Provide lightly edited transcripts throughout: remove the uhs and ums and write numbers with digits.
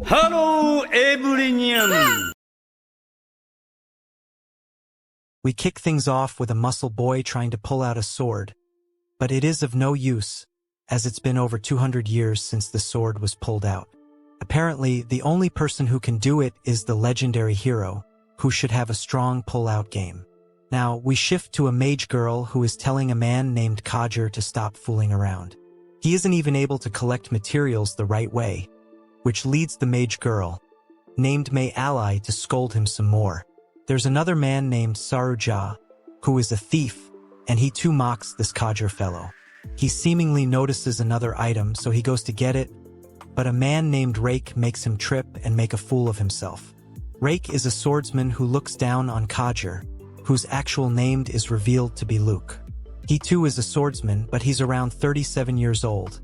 Hello, everyone! We kick things off with a muscle boy trying to pull out a sword, but it is of no use, as it's been over 200 years since the sword was pulled out. Apparently, the only person who can do it is the legendary hero, who should have a strong pull-out game. Now, we shift to a mage girl who is telling a man named Kajer to stop fooling around. He isn't even able to collect materials the right way, which leads the mage girl, named May Ally, to scold him some more. There's another man named Saruja, who is a thief, and he too mocks this Kajer fellow. He seemingly notices another item, so he goes to get it, but a man named Rake makes him trip and make a fool of himself. Rake is a swordsman who looks down on Kajer, whose actual name is revealed to be Luke. He too is a swordsman, but he's around 37 years old,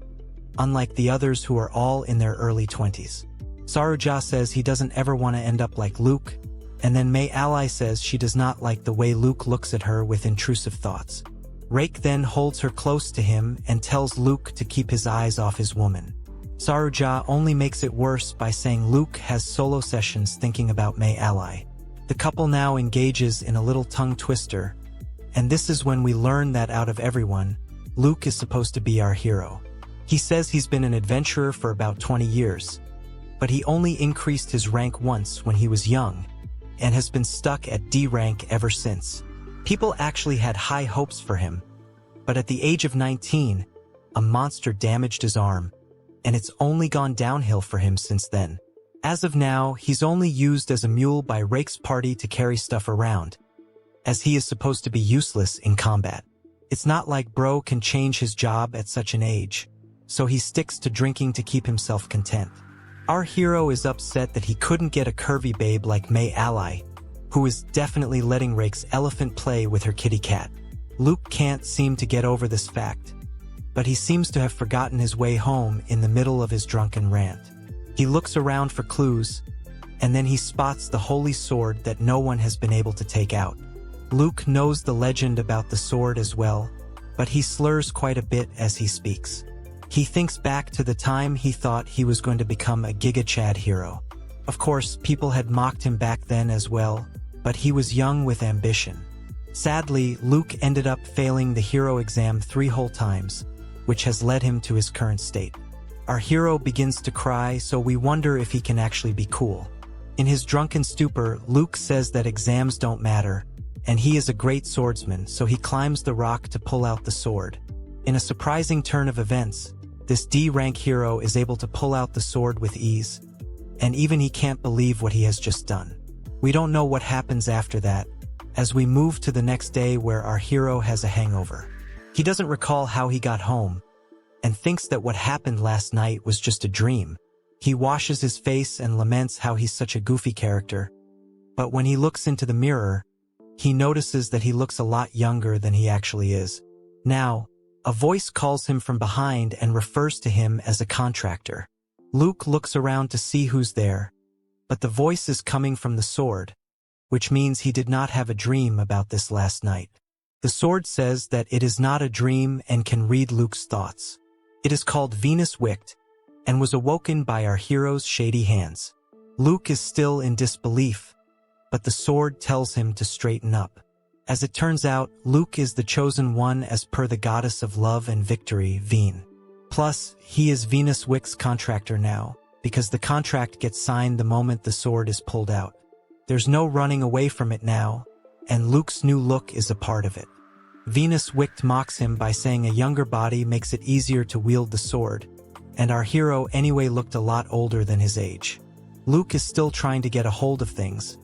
unlike the others who are all in their early 20s. Saruja says he doesn't ever want to end up like Luke, and then May Ally says she does not like the way Luke looks at her with intrusive thoughts. Rake then holds her close to him and tells Luke to keep his eyes off his woman. Saruja only makes it worse by saying Luke has solo sessions thinking about May Ally. The couple now engages in a little tongue twister, and this is when we learn that out of everyone, Luke is supposed to be our hero. He says he's been an adventurer for about 20 years, but he only increased his rank once when he was young, and has been stuck at D rank ever since. People actually had high hopes for him, but at the age of 19, a monster damaged his arm, and it's only gone downhill for him since then. As of now, he's only used as a mule by Rake's party to carry stuff around, as he is supposed to be useless in combat. It's not like bro can change his job at such an age, so he sticks to drinking to keep himself content. Our hero is upset that he couldn't get a curvy babe like May Ally, who is definitely letting Rake's elephant play with her kitty cat. Luke can't seem to get over this fact, but he seems to have forgotten his way home in the middle of his drunken rant. He looks around for clues, and then he spots the holy sword that no one has been able to take out. Luke knows the legend about the sword as well, but he slurs quite a bit as he speaks. He thinks back to the time he thought he was going to become a Giga Chad hero. Of course, people had mocked him back then as well, but he was young with ambition. Sadly, Luke ended up failing the hero exam 3 whole times, which has led him to his current state. Our hero begins to cry, so we wonder if he can actually be cool. In his drunken stupor, Luke says that exams don't matter, and he is a great swordsman, so he climbs the rock to pull out the sword. In a surprising turn of events, this D-rank hero is able to pull out the sword with ease, and even he can't believe what he has just done. We don't know what happens after that, as we move to the next day where our hero has a hangover. He doesn't recall how he got home, and thinks that what happened last night was just a dream. He washes his face and laments how he's such a goofy character, but when he looks into the mirror, he notices that he looks a lot younger than he actually is. Now, a voice calls him from behind and refers to him as a contractor. Luke looks around to see who's there, but the voice is coming from the sword, which means he did not have a dream about this last night. The sword says that it is not a dream and can read Luke's thoughts. It is called Venus Wicked, and was awoken by our hero's shady hands. Luke is still in disbelief, but the sword tells him to straighten up. As it turns out, Luke is the chosen one as per the goddess of love and victory, Veen. Plus, he is Venus Wick's contractor now, because the contract gets signed the moment the sword is pulled out. There's no running away from it now, and Luke's new look is a part of it. Venus Wicked mocks him by saying a younger body makes it easier to wield the sword, and our hero anyway looked a lot older than his age. Luke is still trying to get a hold of things,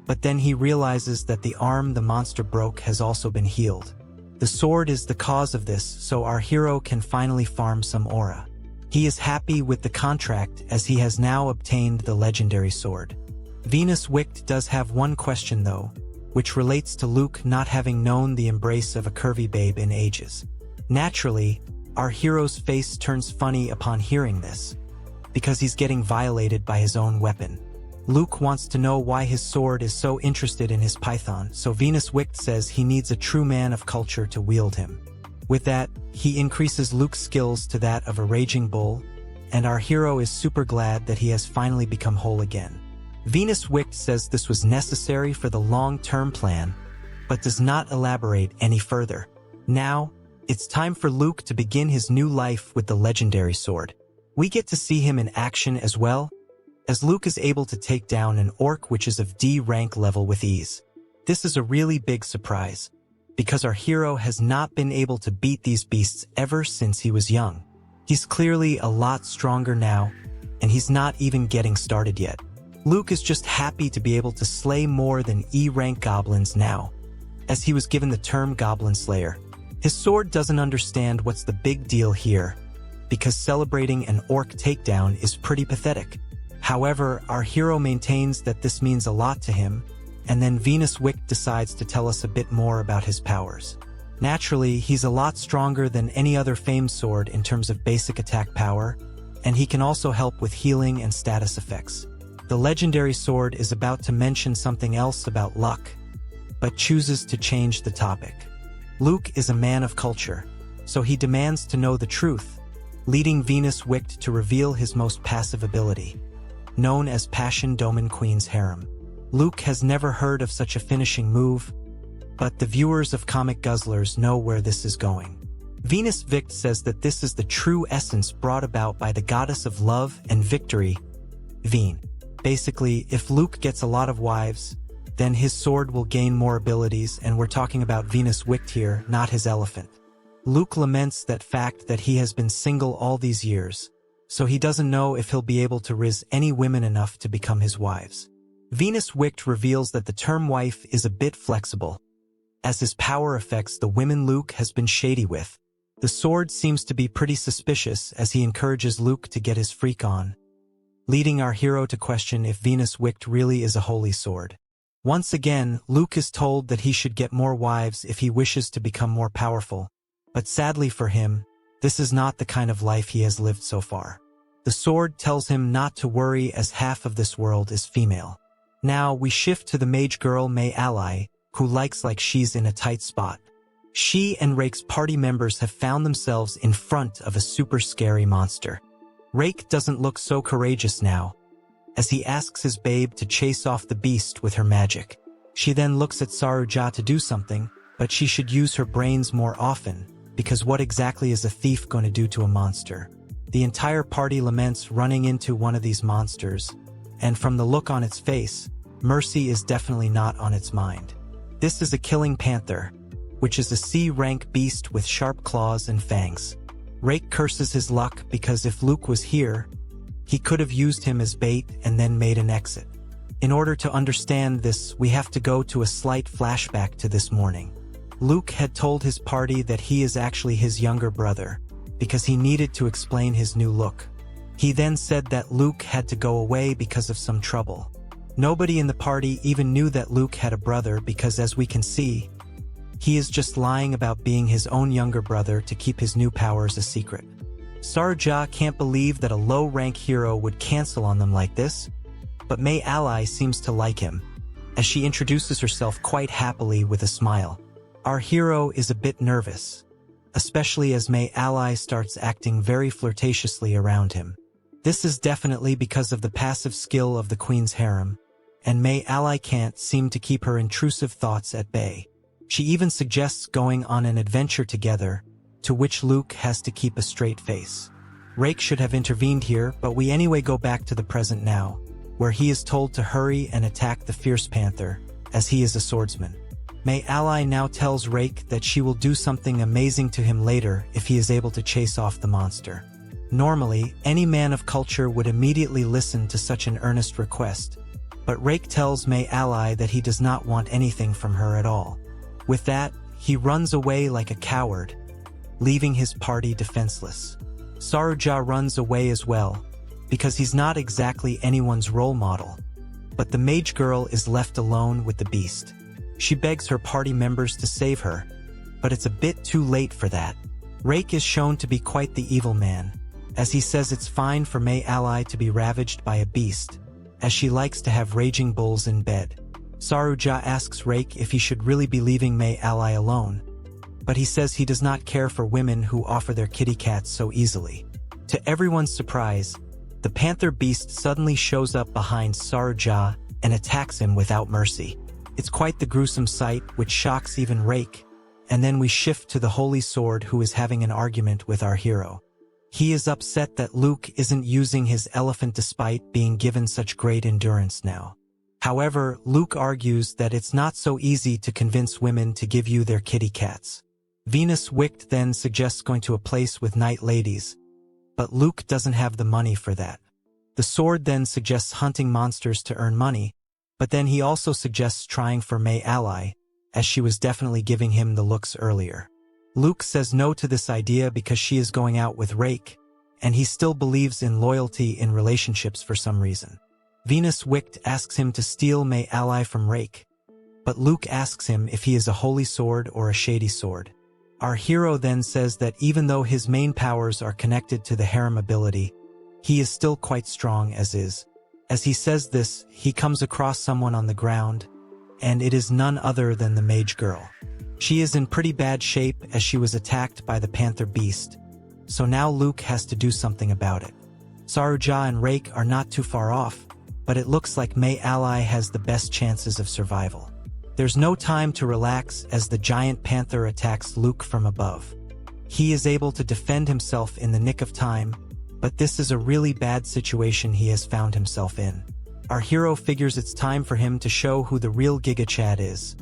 but then he realizes that the arm the monster broke has also been healed. The sword is the cause of this, so our hero can finally farm some aura. He is happy with the contract as he has now obtained the legendary sword. Venus Wicked does have one question though, which relates to Luke not having known the embrace of a curvy babe in ages. Naturally, our hero's face turns funny upon hearing this, because he's getting violated by his own weapon. Luke wants to know why his sword is so interested in his python, so Venus Wicked says he needs a true man of culture to wield him. With that, he increases Luke's skills to that of a raging bull, and our hero is super glad that he has finally become whole again. Venus Wicht says this was necessary for the long-term plan, but does not elaborate any further. Now, it's time for Luke to begin his new life with the legendary sword. We get to see him in action as well, as Luke is able to take down an orc which is of D rank level with ease. This is a really big surprise, because our hero has not been able to beat these beasts ever since he was young. He's clearly a lot stronger now, and he's not even getting started yet. Luke is just happy to be able to slay more than E-rank goblins now, as he was given the term Goblin Slayer. His sword doesn't understand what's the big deal here, because celebrating an orc takedown is pretty pathetic. However, our hero maintains that this means a lot to him, and then Venus Wicht decides to tell us a bit more about his powers. Naturally, he's a lot stronger than any other famed sword in terms of basic attack power, and he can also help with healing and status effects. The legendary sword is about to mention something else about luck, but chooses to change the topic. Luke is a man of culture, so he demands to know the truth, leading Venus Wicht to reveal his most passive ability, known as Passion Domin Queen's Harem. Luke has never heard of such a finishing move, but the viewers of Comic Guzzlers know where this is going. Venus Wicht says that this is the true essence brought about by the goddess of love and victory, Veen. Basically, if Luke gets a lot of wives, then his sword will gain more abilities, and we're talking about Venus Wicht here, not his elephant. Luke laments that fact that he has been single all these years, so he doesn't know if he'll be able to riz any women enough to become his wives. Venus Wicht reveals that the term wife is a bit flexible, as his power affects the women Luke has been shady with. The sword seems to be pretty suspicious as he encourages Luke to get his freak on, leading our hero to question if Venus Wicht really is a holy sword. Once again, Luke is told that he should get more wives if he wishes to become more powerful, but sadly for him, this is not the kind of life he has lived so far. The sword tells him not to worry as half of this world is female. Now we shift to the mage girl May Ally, who likes like she's in a tight spot. She and Rake's party members have found themselves in front of a super scary monster. Rake doesn't look so courageous now, as he asks his babe to chase off the beast with her magic. She then looks at Saruja to do something, but she should use her brains more often, because what exactly is a thief going to do to a monster? The entire party laments running into one of these monsters, and from the look on its face, mercy is definitely not on its mind. This is a killing panther, which is a C-rank beast with sharp claws and fangs. Rake curses his luck because if Luke was here, he could have used him as bait and then made an exit. In order to understand this, we have to go to a slight flashback to this morning. Luke had told his party that he is actually his younger brother, because he needed to explain his new look. He then said that Luke had to go away because of some trouble. Nobody in the party even knew that Luke had a brother because, as we can see, he is just lying about being his own younger brother to keep his new powers a secret. Saruja can't believe that a low-rank hero would cancel on them like this, but May Ally seems to like him, as she introduces herself quite happily with a smile. Our hero is a bit nervous, especially as May Ally starts acting very flirtatiously around him. This is definitely because of the passive skill of the Queen's harem, and May Ally can't seem to keep her intrusive thoughts at bay. She even suggests going on an adventure together, to which Luke has to keep a straight face. Rake should have intervened here, but we anyway go back to the present now, where he is told to hurry and attack the fierce panther, as he is a swordsman. May Ally now tells Rake that she will do something amazing to him later if he is able to chase off the monster. Normally, any man of culture would immediately listen to such an earnest request, but Rake tells May Ally that he does not want anything from her at all. With that, he runs away like a coward, leaving his party defenseless. Saruja runs away as well, because he's not exactly anyone's role model, but the mage girl is left alone with the beast. She begs her party members to save her, but it's a bit too late for that. Rake is shown to be quite the evil man, as he says it's fine for May Ally to be ravaged by a beast, as she likes to have raging bulls in bed. Saruja asks Rake if he should really be leaving May Ally alone, but he says he does not care for women who offer their kitty cats so easily. To everyone's surprise, the panther beast suddenly shows up behind Saruja and attacks him without mercy. It's quite the gruesome sight, which shocks even Rake, and then we shift to the Holy Sword, who is having an argument with our hero. He is upset that Luke isn't using his elephant despite being given such great endurance now. However, Luke argues that it's not so easy to convince women to give you their kitty cats. Isekai'd then suggests going to a place with night ladies, but Luke doesn't have the money for that. The sword then suggests hunting monsters to earn money, but then he also suggests trying for May Ally, as she was definitely giving him the looks earlier. Luke says no to this idea because she is going out with Rake, and he still believes in loyalty in relationships for some reason. Isekai'd asks him to steal May Ally from Rake, but Luke asks him if he is a holy sword or a shady sword. Our hero then says that even though his main powers are connected to the harem ability, he is still quite strong as is. As he says this, he comes across someone on the ground, and it is none other than the mage girl. She is in pretty bad shape as she was attacked by the panther beast, so now Luke has to do something about it. Saruja and Rake are not too far off, but it looks like May Ally has the best chances of survival. There's no time to relax as the giant panther attacks Luke from above. He is able to defend himself in the nick of time, but this is a really bad situation he has found himself in. Our hero figures it's time for him to show who the real Giga Chad is,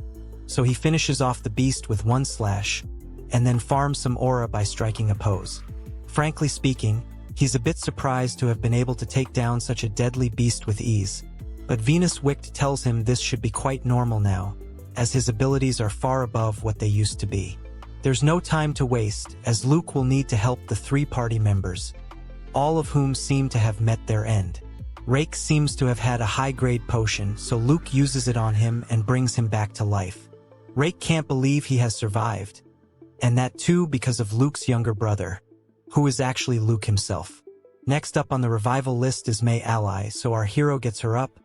so he finishes off the beast with one slash, and then farms some aura by striking a pose. Frankly speaking, he's a bit surprised to have been able to take down such a deadly beast with ease, but Isekai'd tells him this should be quite normal now, as his abilities are far above what they used to be. There's no time to waste, as Luke will need to help the 3 party members, all of whom seem to have met their end. Rake seems to have had a high-grade potion, so Luke uses it on him and brings him back to life. Rake can't believe he has survived, and that too because of Luke's younger brother, who is actually Luke himself. Next up on the revival list is May Ally, so our hero gets her up,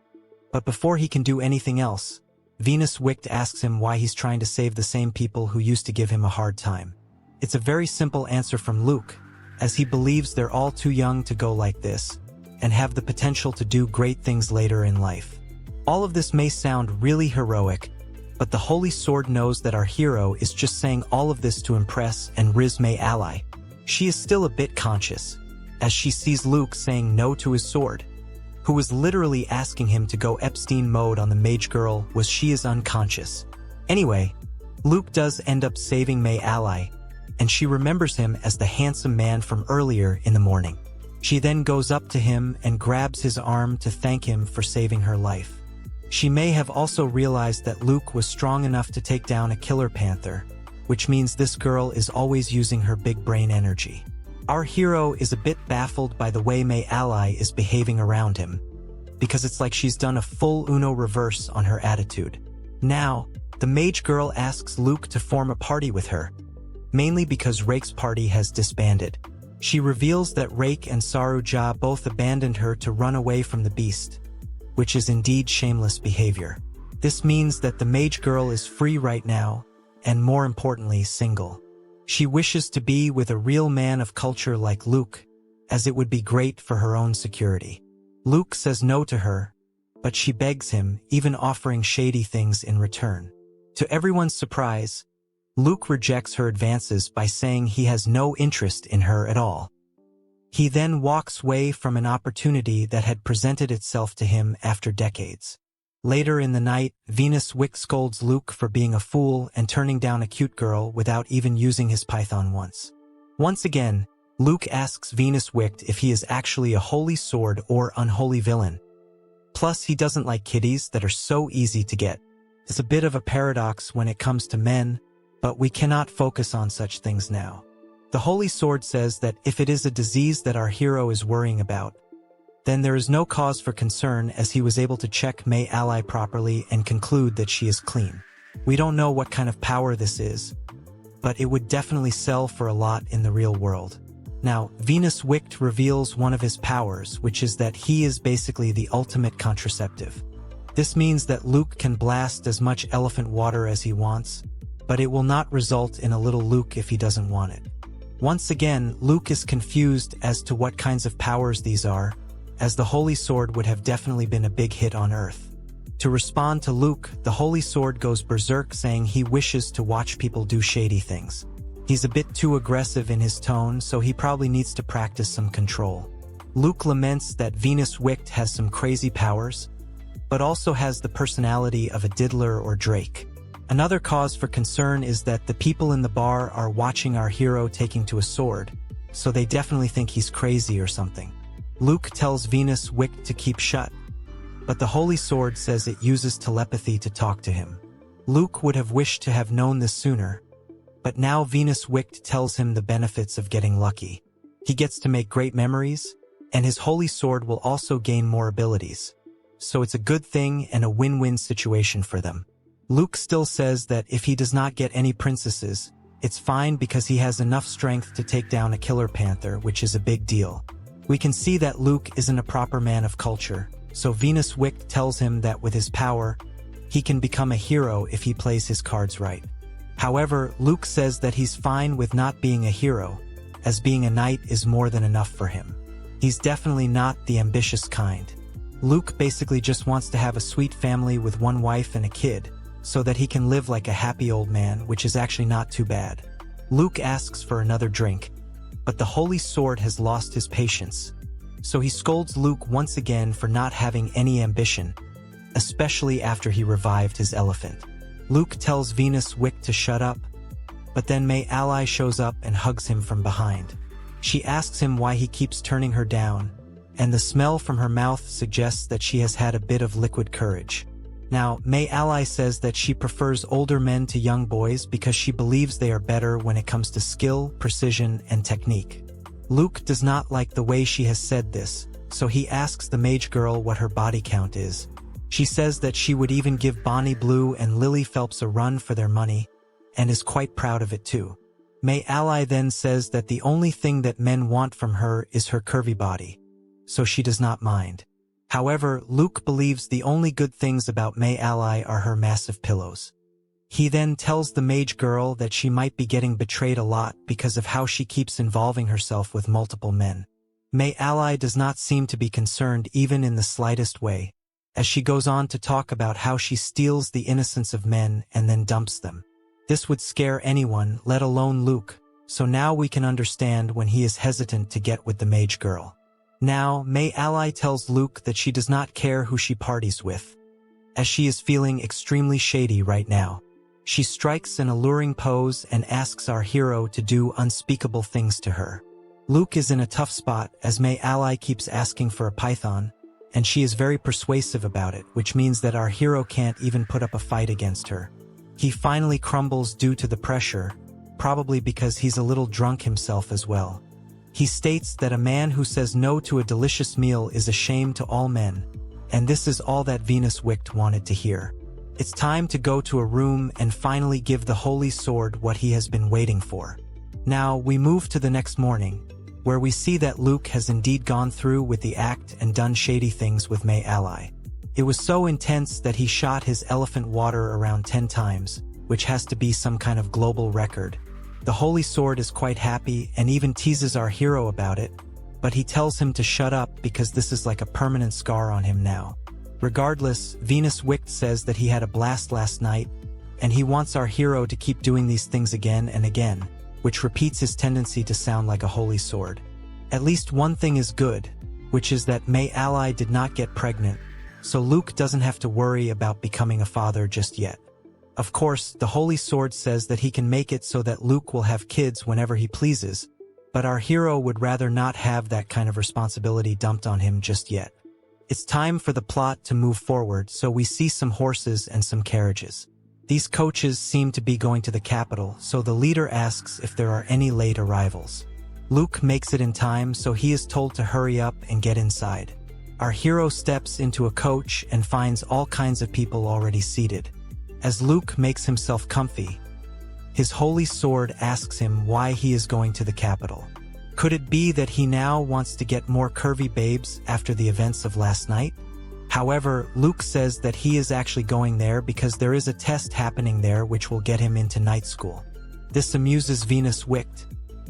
but before he can do anything else, Isekai'd asks him why he's trying to save the same people who used to give him a hard time. It's a very simple answer from Luke, as he believes they're all too young to go like this, and have the potential to do great things later in life. All of this may sound really heroic, but the Holy Sword knows that our hero is just saying all of this to impress and riz May Ally. She is still a bit conscious, as she sees Luke saying no to his sword, who was literally asking him to go Epstein mode on the mage girl was she is unconscious. Anyway, Luke does end up saving May Ally, and she remembers him as the handsome man from earlier in the morning. She then goes up to him and grabs his arm to thank him for saving her life. She may have also realized that Luke was strong enough to take down a killer panther, which means this girl is always using her big brain energy. Our hero is a bit baffled by the way May Ally is behaving around him, because it's like she's done a full Uno reverse on her attitude. Now, the mage girl asks Luke to form a party with her, mainly because Rake's party has disbanded. She reveals that Rake and Saruja both abandoned her to run away from the beast, which is indeed shameless behavior. This means that the mage girl is free right now, and more importantly, single. She wishes to be with a real man of culture like Luke, as it would be great for her own security. Luke says no to her, but she begs him, even offering shady things in return. To everyone's surprise, Luke rejects her advances by saying he has no interest in her at all. He then walks away from an opportunity that had presented itself to him after decades. Later in the night, Isekai'd scolds Luke for being a fool and turning down a cute girl without even using his python once. Once again, Luke asks Isekai'd if he is actually a holy sword or unholy villain. Plus, he doesn't like kitties that are so easy to get. It's a bit of a paradox when it comes to men, but we cannot focus on such things now. The Holy Sword says that if it is a disease that our hero is worrying about, then there is no cause for concern, as he was able to check May Ally properly and conclude that she is clean. We don't know what kind of power this is, but it would definitely sell for a lot in the real world. Now, Isekai'd reveals one of his powers, which is that he is basically the ultimate contraceptive. This means that Luke can blast as much elephant water as he wants, but it will not result in a little Luke if he doesn't want it. Once again, Luke is confused as to what kinds of powers these are, as the Holy Sword would have definitely been a big hit on Earth. To respond to Luke, the Holy Sword goes berserk, saying he wishes to watch people do shady things. He's a bit too aggressive in his tone, so he probably needs to practice some control. Luke laments that Isekai'd has some crazy powers, but also has the personality of a diddler or Drake. Another cause for concern is that the people in the bar are watching our hero taking to a sword, so they definitely think he's crazy or something. Luke tells Isekai'd to keep shut, but the Holy Sword says it uses telepathy to talk to him. Luke would have wished to have known this sooner, but now Isekai'd tells him the benefits of getting lucky. He gets to make great memories, and his Holy Sword will also gain more abilities. So it's a good thing and a win-win situation for them. Luke still says that if he does not get any princesses, it's fine because he has enough strength to take down a killer panther, which is a big deal. We can see that Luke isn't a proper man of culture, so Isekai'd tells him that with his power, he can become a hero if he plays his cards right. However, Luke says that he's fine with not being a hero, as being a knight is more than enough for him. He's definitely not the ambitious kind. Luke basically just wants to have a sweet family with one wife and a kid, so that he can live like a happy old man, which is actually not too bad. Luke asks for another drink, but the Holy Sword has lost his patience, so he scolds Luke once again for not having any ambition, especially after he revived his elephant. Luke tells Isekai'd to shut up, but then Ally shows up and hugs him from behind. She asks him why he keeps turning her down, and the smell from her mouth suggests that she has had a bit of liquid courage. Now, Ally says that she prefers older men to young boys because she believes they are better when it comes to skill, precision, and technique. Luke does not like the way she has said this, so he asks the mage girl what her body count is. She says that she would even give Bonnie Blue and Lily Phelps a run for their money, and is quite proud of it too. Ally then says that the only thing that men want from her is her curvy body, so she does not mind. However, Luke believes the only good things about Ally are her massive pillows. He then tells the mage girl that she might be getting betrayed a lot because of how she keeps involving herself with multiple men. Ally does not seem to be concerned even in the slightest way, as she goes on to talk about how she steals the innocence of men and then dumps them. This would scare anyone, let alone Luke, so now we can understand when he is hesitant to get with the mage girl. Now, Ally tells Luke that she does not care who she parties with, as she is feeling extremely shady right now. She strikes an alluring pose and asks our hero to do unspeakable things to her. Luke is in a tough spot as Ally keeps asking for a python, and she is very persuasive about it, which means that our hero can't even put up a fight against her. He finally crumbles due to the pressure, probably because he's a little drunk himself as well. He states that a man who says no to a delicious meal is a shame to all men, and this is all that Isekai'd wanted to hear. It's time to go to a room and finally give the Holy Sword what he has been waiting for. Now, we move to the next morning, where we see that Luke has indeed gone through with the act and done shady things with Ally. It was so intense that he shot his elephant water around 10 times, which has to be some kind of global record. The Holy Sword is quite happy and even teases our hero about it, but he tells him to shut up because this is like a permanent scar on him now. Regardless, Isekai'd says that he had a blast last night, and he wants our hero to keep doing these things again and again, which repeats his tendency to sound like a Holy Sword. At least one thing is good, which is that Ally did not get pregnant, so Luke doesn't have to worry about becoming a father just yet. Of course, the Holy Sword says that he can make it so that Luke will have kids whenever he pleases, but our hero would rather not have that kind of responsibility dumped on him just yet. It's time for the plot to move forward, so we see some horses and some carriages. These coaches seem to be going to the capital, so the leader asks if there are any late arrivals. Luke makes it in time, so he is told to hurry up and get inside. Our hero steps into a coach and finds all kinds of people already seated. As Luke makes himself comfy, his Holy Sword asks him why he is going to the capital. Could it be that he now wants to get more curvy babes after the events of last night? However, Luke says that he is actually going there because there is a test happening there which will get him into night school. This amuses Isekai'd,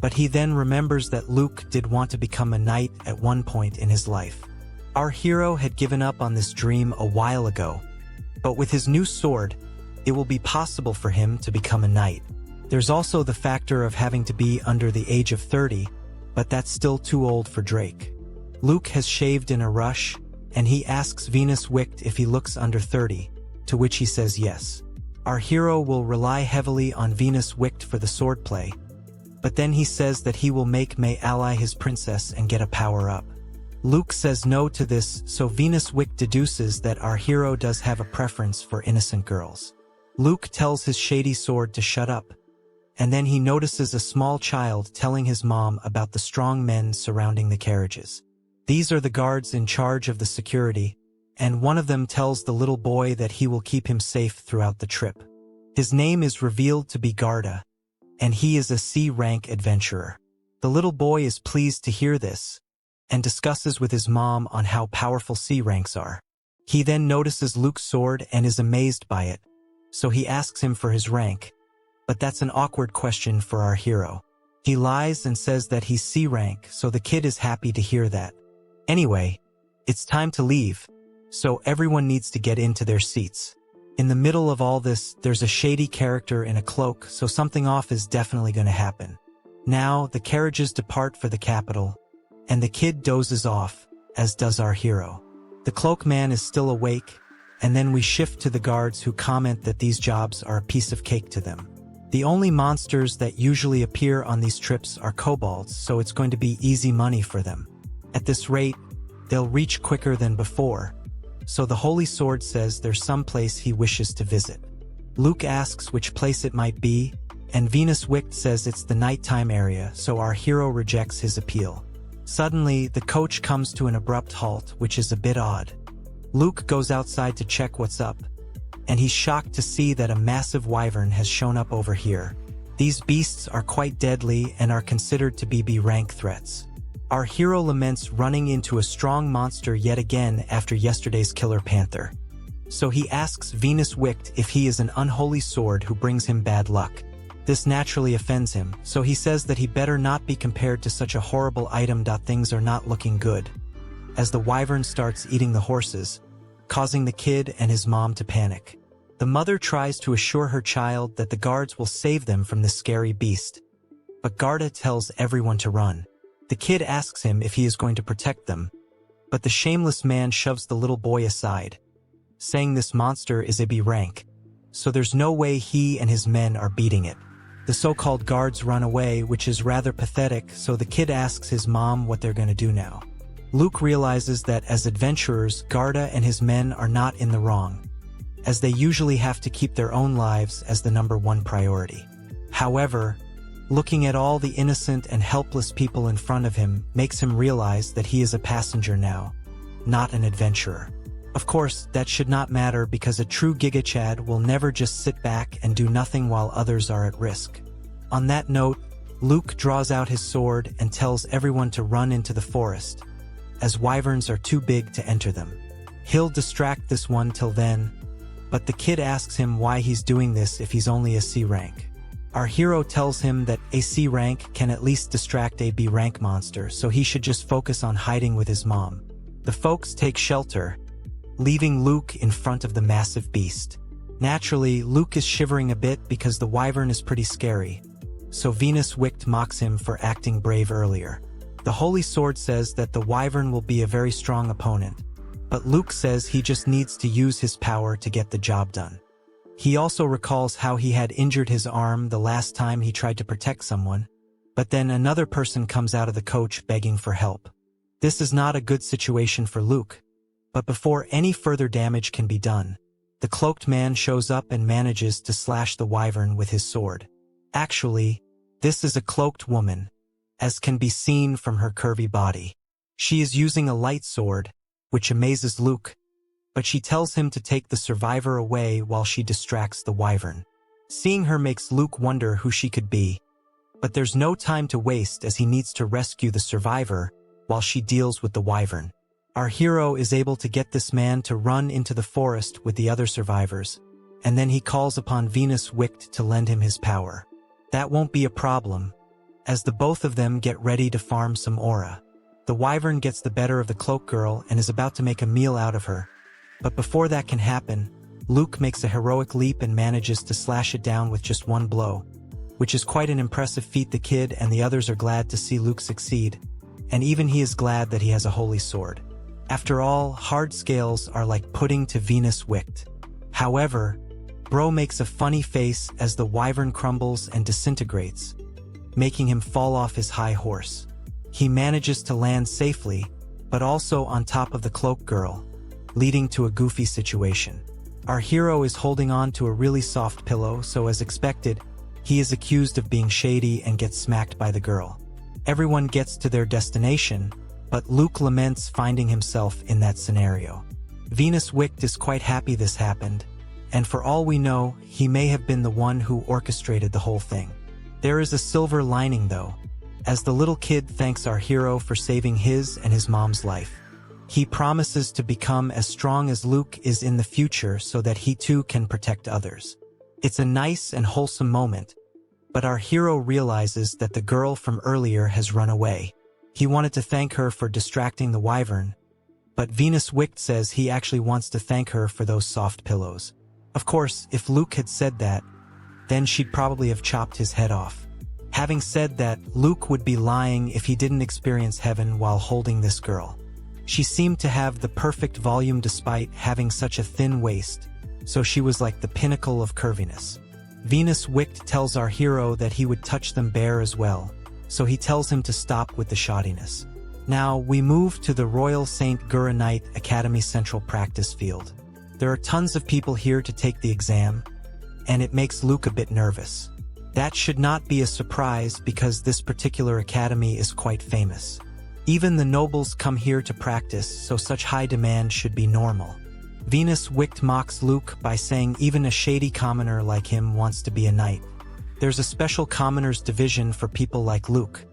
But he then remembers that Luke did want to become a knight at one point in his life. Our hero had given up on this dream a while ago, but with his new sword, it will be possible for him to become a knight. There's also the factor of having to be under the age of 30, but that's still too old for Drake. Luke has shaved in a rush, and he asks Isekai'd if he looks under 30, to which he says yes. Our hero will rely heavily on Isekai'd for the swordplay, but then he says that he will make May ally his princess and get a power-up. Luke says no to this, so Isekai'd deduces that our hero does have a preference for innocent girls. Luke tells his shady sword to shut up, and then he notices a small child telling his mom about the strong men surrounding the carriages. These are the guards in charge of the security, and one of them tells the little boy that he will keep him safe throughout the trip. His name is revealed to be Garda, and he is a C-rank adventurer. The little boy is pleased to hear this, and discusses with his mom on how powerful C ranks are. He then notices Luke's sword and is amazed by it, so he asks him for his rank, but that's an awkward question for our hero. He lies and says that he's C rank, so the kid is happy to hear that. Anyway, it's time to leave, so everyone needs to get into their seats. In the middle of all this, there's a shady character in a cloak, so something off is definitely going to happen. Now, the carriages depart for the capital, and the kid dozes off, as does our hero. The cloak man is still awake, and then we shift to the guards who comment that these jobs are a piece of cake to them. The only monsters that usually appear on these trips are kobolds, so it's going to be easy money for them. At this rate, they'll reach quicker than before, so the Holy Sword says there's some place he wishes to visit. Luke asks which place it might be, and Isekai'd says it's the nighttime area, so our hero rejects his appeal. Suddenly, the coach comes to an abrupt halt, which is a bit odd. Luke goes outside to check what's up, and he's shocked to see that a massive wyvern has shown up over here. These beasts are quite deadly and are considered to be B-rank threats. Our hero laments running into a strong monster yet again after yesterday's killer panther. So he asks Isekai'd if he is an unholy sword who brings him bad luck. This naturally offends him, so he says that he better not be compared to such a horrible item. Things are not looking good, as the wyvern starts eating the horses, causing the kid and his mom to panic. The mother tries to assure her child that the guards will save them from this scary beast, but Garda tells everyone to run. The kid asks him if he is going to protect them, but the shameless man shoves the little boy aside, saying this monster is a B rank, so there's no way he and his men are beating it. The so-called guards run away, which is rather pathetic, so the kid asks his mom what they're going to do now. Luke realizes that as adventurers, Garda and his men are not in the wrong, as they usually have to keep their own lives as the #1 priority. However, looking at all the innocent and helpless people in front of him makes him realize that he is a passenger now, not an adventurer. Of course, that should not matter because a true Gigachad will never just sit back and do nothing while others are at risk. On that note, Luke draws out his sword and tells everyone to run into the forest, as wyverns are too big to enter them. He'll distract this one till then, but the kid asks him why he's doing this if he's only a C rank. Our hero tells him that a C rank can at least distract a B rank monster, so he should just focus on hiding with his mom. The folks take shelter, leaving Luke in front of the massive beast. Naturally, Luke is shivering a bit because the wyvern is pretty scary, so Isekai'd mocks him for acting brave earlier. The Holy Sword says that the wyvern will be a very strong opponent, but Luke says he just needs to use his power to get the job done. He also recalls how he had injured his arm the last time he tried to protect someone, but then another person comes out of the coach begging for help. This is not a good situation for Luke, but before any further damage can be done, the cloaked man shows up and manages to slash the wyvern with his sword. Actually, this is a cloaked woman, as can be seen from her curvy body. She is using a light sword, which amazes Luke, but she tells him to take the survivor away while she distracts the wyvern. Seeing her makes Luke wonder who she could be, but there's no time to waste as he needs to rescue the survivor while she deals with the wyvern. Our hero is able to get this man to run into the forest with the other survivors, and then he calls upon Isekai'd to lend him his power. That won't be a problem, as the both of them get ready to farm some aura. The wyvern gets the better of the cloak girl and is about to make a meal out of her. But before that can happen, Luke makes a heroic leap and manages to slash it down with just one blow, which is quite an impressive feat. The kid and the others are glad to see Luke succeed, and even he is glad that he has a holy sword. After all, hard scales are like pudding to Venus wicked. However, Bro makes a funny face as the wyvern crumbles and disintegrates, making him fall off his high horse. He manages to land safely, but also on top of the cloak girl, leading to a goofy situation. Our hero is holding on to a really soft pillow, so as expected, he is accused of being shady and gets smacked by the girl. Everyone gets to their destination, but Luke laments finding himself in that scenario. Venus wicked is quite happy this happened, and for all we know, he may have been the one who orchestrated the whole thing. There is a silver lining though, as the little kid thanks our hero for saving his and his mom's life. He promises to become as strong as Luke is in the future so that he too can protect others. It's a nice and wholesome moment, but our hero realizes that the girl from earlier has run away. He wanted to thank her for distracting the wyvern, but Venus wicked says he actually wants to thank her for those soft pillows. Of course, if Luke had said that, then she'd probably have chopped his head off. Having said that, Luke would be lying if he didn't experience heaven while holding this girl. She seemed to have the perfect volume despite having such a thin waist, so she was like the pinnacle of curviness. Venus wicked tells our hero that he would touch them bare as well, so he tells him to stop with the shoddiness. Now, we move to the Royal St. Gura Knight Academy Central Practice Field. There are tons of people here to take the exam, and it makes Luke a bit nervous. That should not be a surprise because this particular academy is quite famous. Even the nobles come here to practice, so such high demand should be normal. Venus wicked mocks Luke by saying even a shady commoner like him wants to be a knight. There's a special commoners division for people like Luke,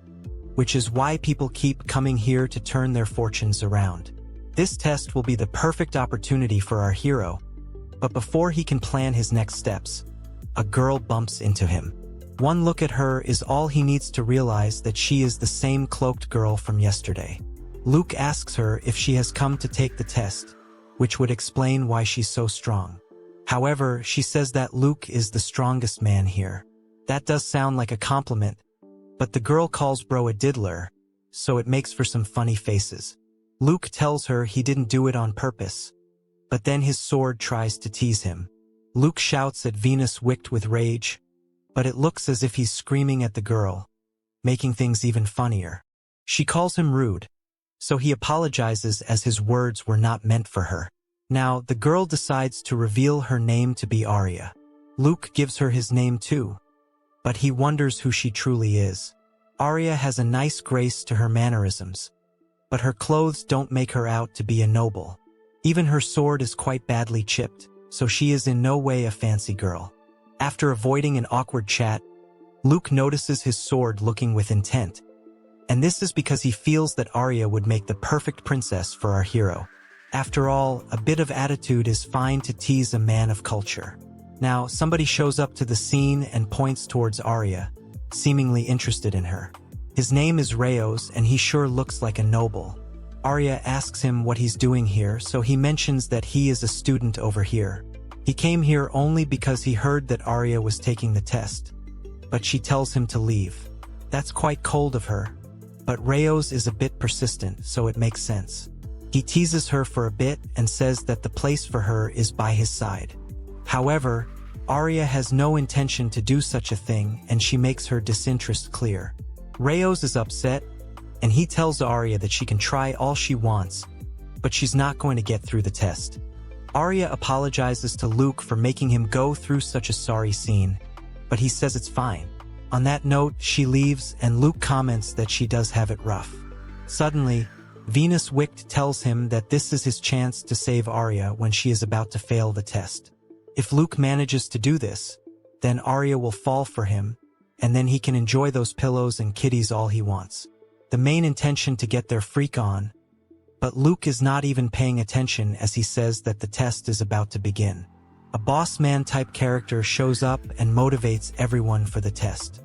which is why people keep coming here to turn their fortunes around. This test will be the perfect opportunity for our hero, but before he can plan his next steps, a girl bumps into him. One look at her is all he needs to realize that she is the same cloaked girl from yesterday. Luke asks her if she has come to take the test, which would explain why she's so strong. However, she says that Luke is the strongest man here. That does sound like a compliment, but the girl calls Bro a diddler, so it makes for some funny faces. Luke tells her he didn't do it on purpose, but then his sword tries to tease him. Luke shouts at Venus wicked with rage, but it looks as if he's screaming at the girl, making things even funnier. She calls him rude, so he apologizes as his words were not meant for her. Now, the girl decides to reveal her name to be Arya. Luke gives her his name too, but he wonders who she truly is. Arya has a nice grace to her mannerisms, but her clothes don't make her out to be a noble. Even her sword is quite badly chipped, so she is in no way a fancy girl. After avoiding an awkward chat, Luke notices his sword looking with intent, and this is because he feels that Arya would make the perfect princess for our hero. After all, a bit of attitude is fine to tease a man of culture. Now, somebody shows up to the scene and points towards Arya, seemingly interested in her. His name is Rayos, and he sure looks like a noble. Arya asks him what he's doing here, so he mentions that he is a student over here. He came here only because he heard that Arya was taking the test, but she tells him to leave. That's quite cold of her, but Rayos is a bit persistent, so it makes sense. He teases her for a bit and says that the place for her is by his side. However, Arya has no intention to do such a thing, and she makes her disinterest clear. Rayos is upset, and he tells Arya that she can try all she wants, but she's not going to get through the test. Arya apologizes to Luke for making him go through such a sorry scene, but he says it's fine. On that note, she leaves, and Luke comments that she does have it rough. Suddenly, Venus wicked tells him that this is his chance to save Arya when she is about to fail the test. If Luke manages to do this, then Arya will fall for him, and then he can enjoy those pillows and kitties all he wants. The main intention to get their freak on, but Luke is not even paying attention as he says that the test is about to begin. A boss man type character shows up and motivates everyone for the test.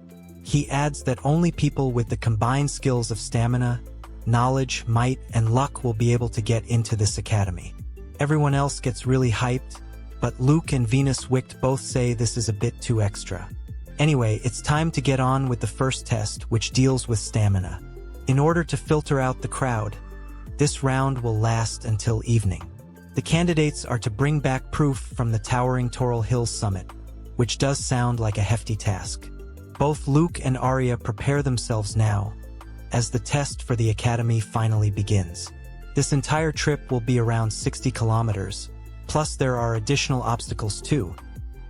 He adds that only people with the combined skills of stamina, knowledge, might, and luck will be able to get into this academy. Everyone else gets really hyped, but Luke and Venus Wicked both say this is a bit too extra. Anyway, it's time to get on with the first test, which deals with stamina. In order to filter out the crowd, this round will last until evening. The candidates are to bring back proof from the towering Toral Hills summit, which does sound like a hefty task. Both Luke and Arya prepare themselves now, as the test for the academy finally begins. This entire trip will be around 60 kilometers, plus there are additional obstacles too,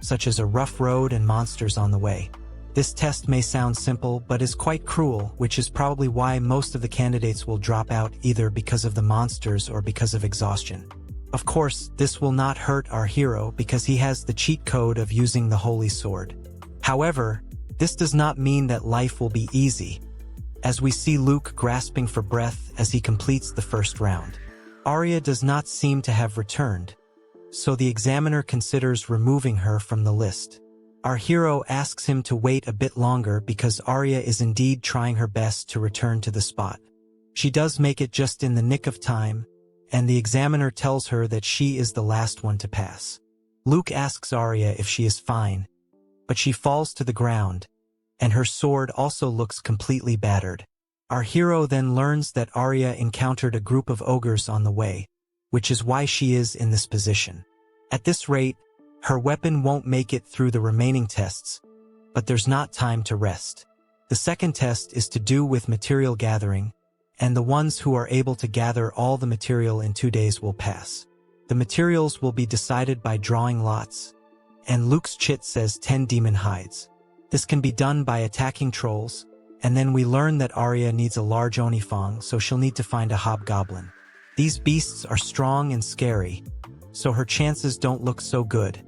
such as a rough road and monsters on the way. This test may sound simple, but is quite cruel, which is probably why most of the candidates will drop out either because of the monsters or because of exhaustion. Of course, this will not hurt our hero because he has the cheat code of using the Holy Sword. However, this does not mean that life will be easy, as we see Luke grasping for breath as he completes the first round. Arya does not seem to have returned, so the examiner considers removing her from the list. Our hero asks him to wait a bit longer because Arya is indeed trying her best to return to the spot. She does make it just in the nick of time, and the examiner tells her that she is the last one to pass. Luke asks Arya if she is fine, but she falls to the ground, and her sword also looks completely battered. Our hero then learns that Arya encountered a group of ogres on the way, which is why she is in this position. At this rate, her weapon won't make it through the remaining tests, but there's not time to rest. The second test is to do with material gathering, and the ones who are able to gather all the material in 2 days will pass. The materials will be decided by drawing lots, and Luke's chit says 10 demon hides. This can be done by attacking trolls, and then we learn that Arya needs a large onifang, so she'll need to find a hobgoblin. These beasts are strong and scary, so her chances don't look so good,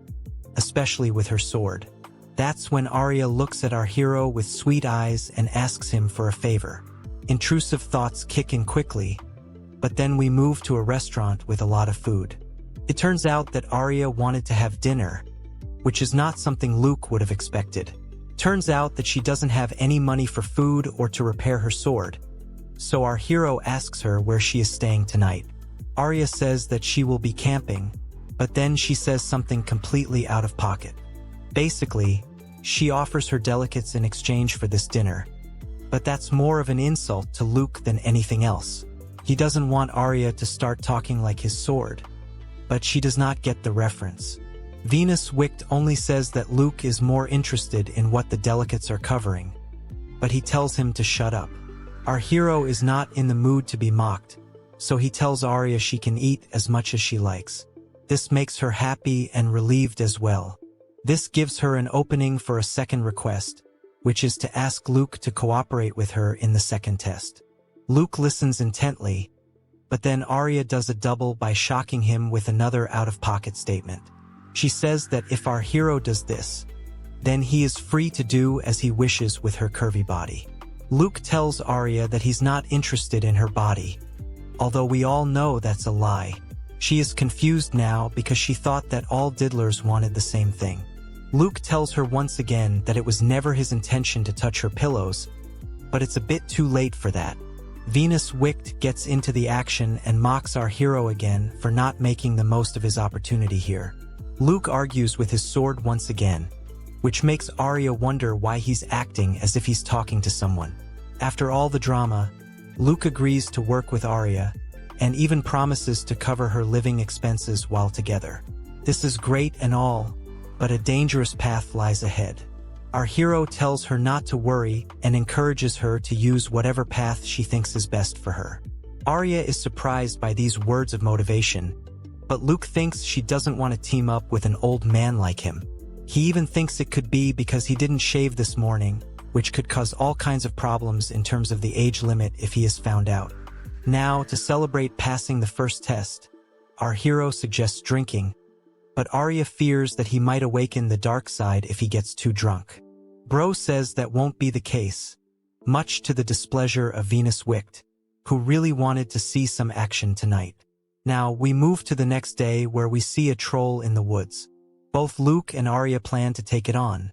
especially with her sword. That's when Arya looks at our hero with sweet eyes and asks him for a favor. Intrusive thoughts kick in quickly, but then we move to a restaurant with a lot of food. It turns out that Arya wanted to have dinner, which is not something Luke would have expected. Turns out that she doesn't have any money for food or to repair her sword, so our hero asks her where she is staying tonight. Arya says that she will be camping, but then she says something completely out of pocket. Basically, she offers her delicates in exchange for this dinner, but that's more of an insult to Luke than anything else. He doesn't want Arya to start talking like his sword, but she does not get the reference. Venus Wicked only says that Luke is more interested in what the delicates are covering, but he tells him to shut up. Our hero is not in the mood to be mocked, so he tells Arya she can eat as much as she likes. This makes her happy and relieved as well. This gives her an opening for a second request, which is to ask Luke to cooperate with her in the second test. Luke listens intently, but then Arya does a double by shocking him with another out-of-pocket statement. She says that if our hero does this, then he is free to do as he wishes with her curvy body. Luke tells Arya that he's not interested in her body, although we all know that's a lie. She is confused now because she thought that all diddlers wanted the same thing. Luke tells her once again that it was never his intention to touch her pillows, but it's a bit too late for that. Venus Wicked gets into the action and mocks our hero again for not making the most of his opportunity here. Luke argues with his sword once again, which makes Arya wonder why he's acting as if he's talking to someone. After all the drama, Luke agrees to work with Arya, and even promises to cover her living expenses while together. This is great and all, but a dangerous path lies ahead. Our hero tells her not to worry and encourages her to use whatever path she thinks is best for her. Arya is surprised by these words of motivation, but Luke thinks she doesn't want to team up with an old man like him. He even thinks it could be because he didn't shave this morning, which could cause all kinds of problems in terms of the age limit if he is found out. Now, to celebrate passing the first test, our hero suggests drinking, but Arya fears that he might awaken the dark side if he gets too drunk. Bro says that won't be the case, much to the displeasure of Venus Wicked, who really wanted to see some action tonight. Now, we move to the next day where we see a troll in the woods. Both Luke and Arya plan to take it on,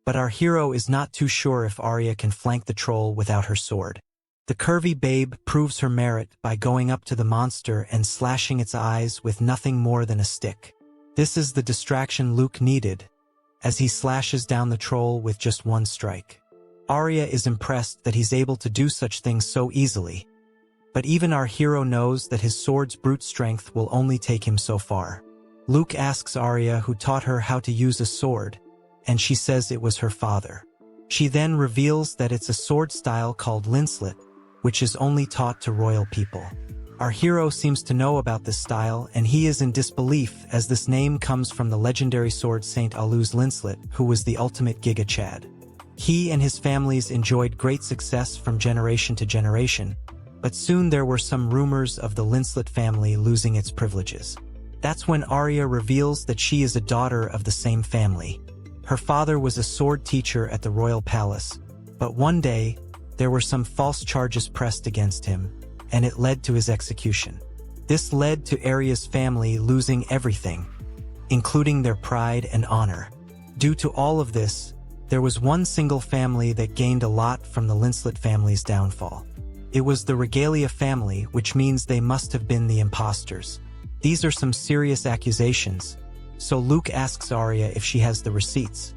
But our hero is not too sure if Arya can flank the troll without her sword. The curvy babe proves her merit by going up to the monster and slashing its eyes with nothing more than a stick. This is the distraction Luke needed, as he slashes down the troll with just one strike. Arya is impressed that he's able to do such things so easily. But even our hero knows that his sword's brute strength will only take him so far. Luke asks Arya who taught her how to use a sword, and she says it was her father. She then reveals that it's a sword style called lincelet, which is only taught to royal people. Our hero seems to know about this style, and he is in disbelief as this name comes from the legendary sword Saint Alu's lincelet, who was the ultimate Giga Chad. He and his families enjoyed great success from generation to generation, but soon there were some rumors of the lincelet family losing its privileges. That's when Arya reveals that she is a daughter of the same family. Her father was a sword teacher at the royal palace, but one day, there were some false charges pressed against him, and it led to his execution. This led to Arya's family losing everything, including their pride and honor. Due to all of this, there was one single family that gained a lot from the lincelet family's downfall. It was the Regalia family, which means they must have been the imposters. These are some serious accusations, so Luke asks Arya if she has the receipts,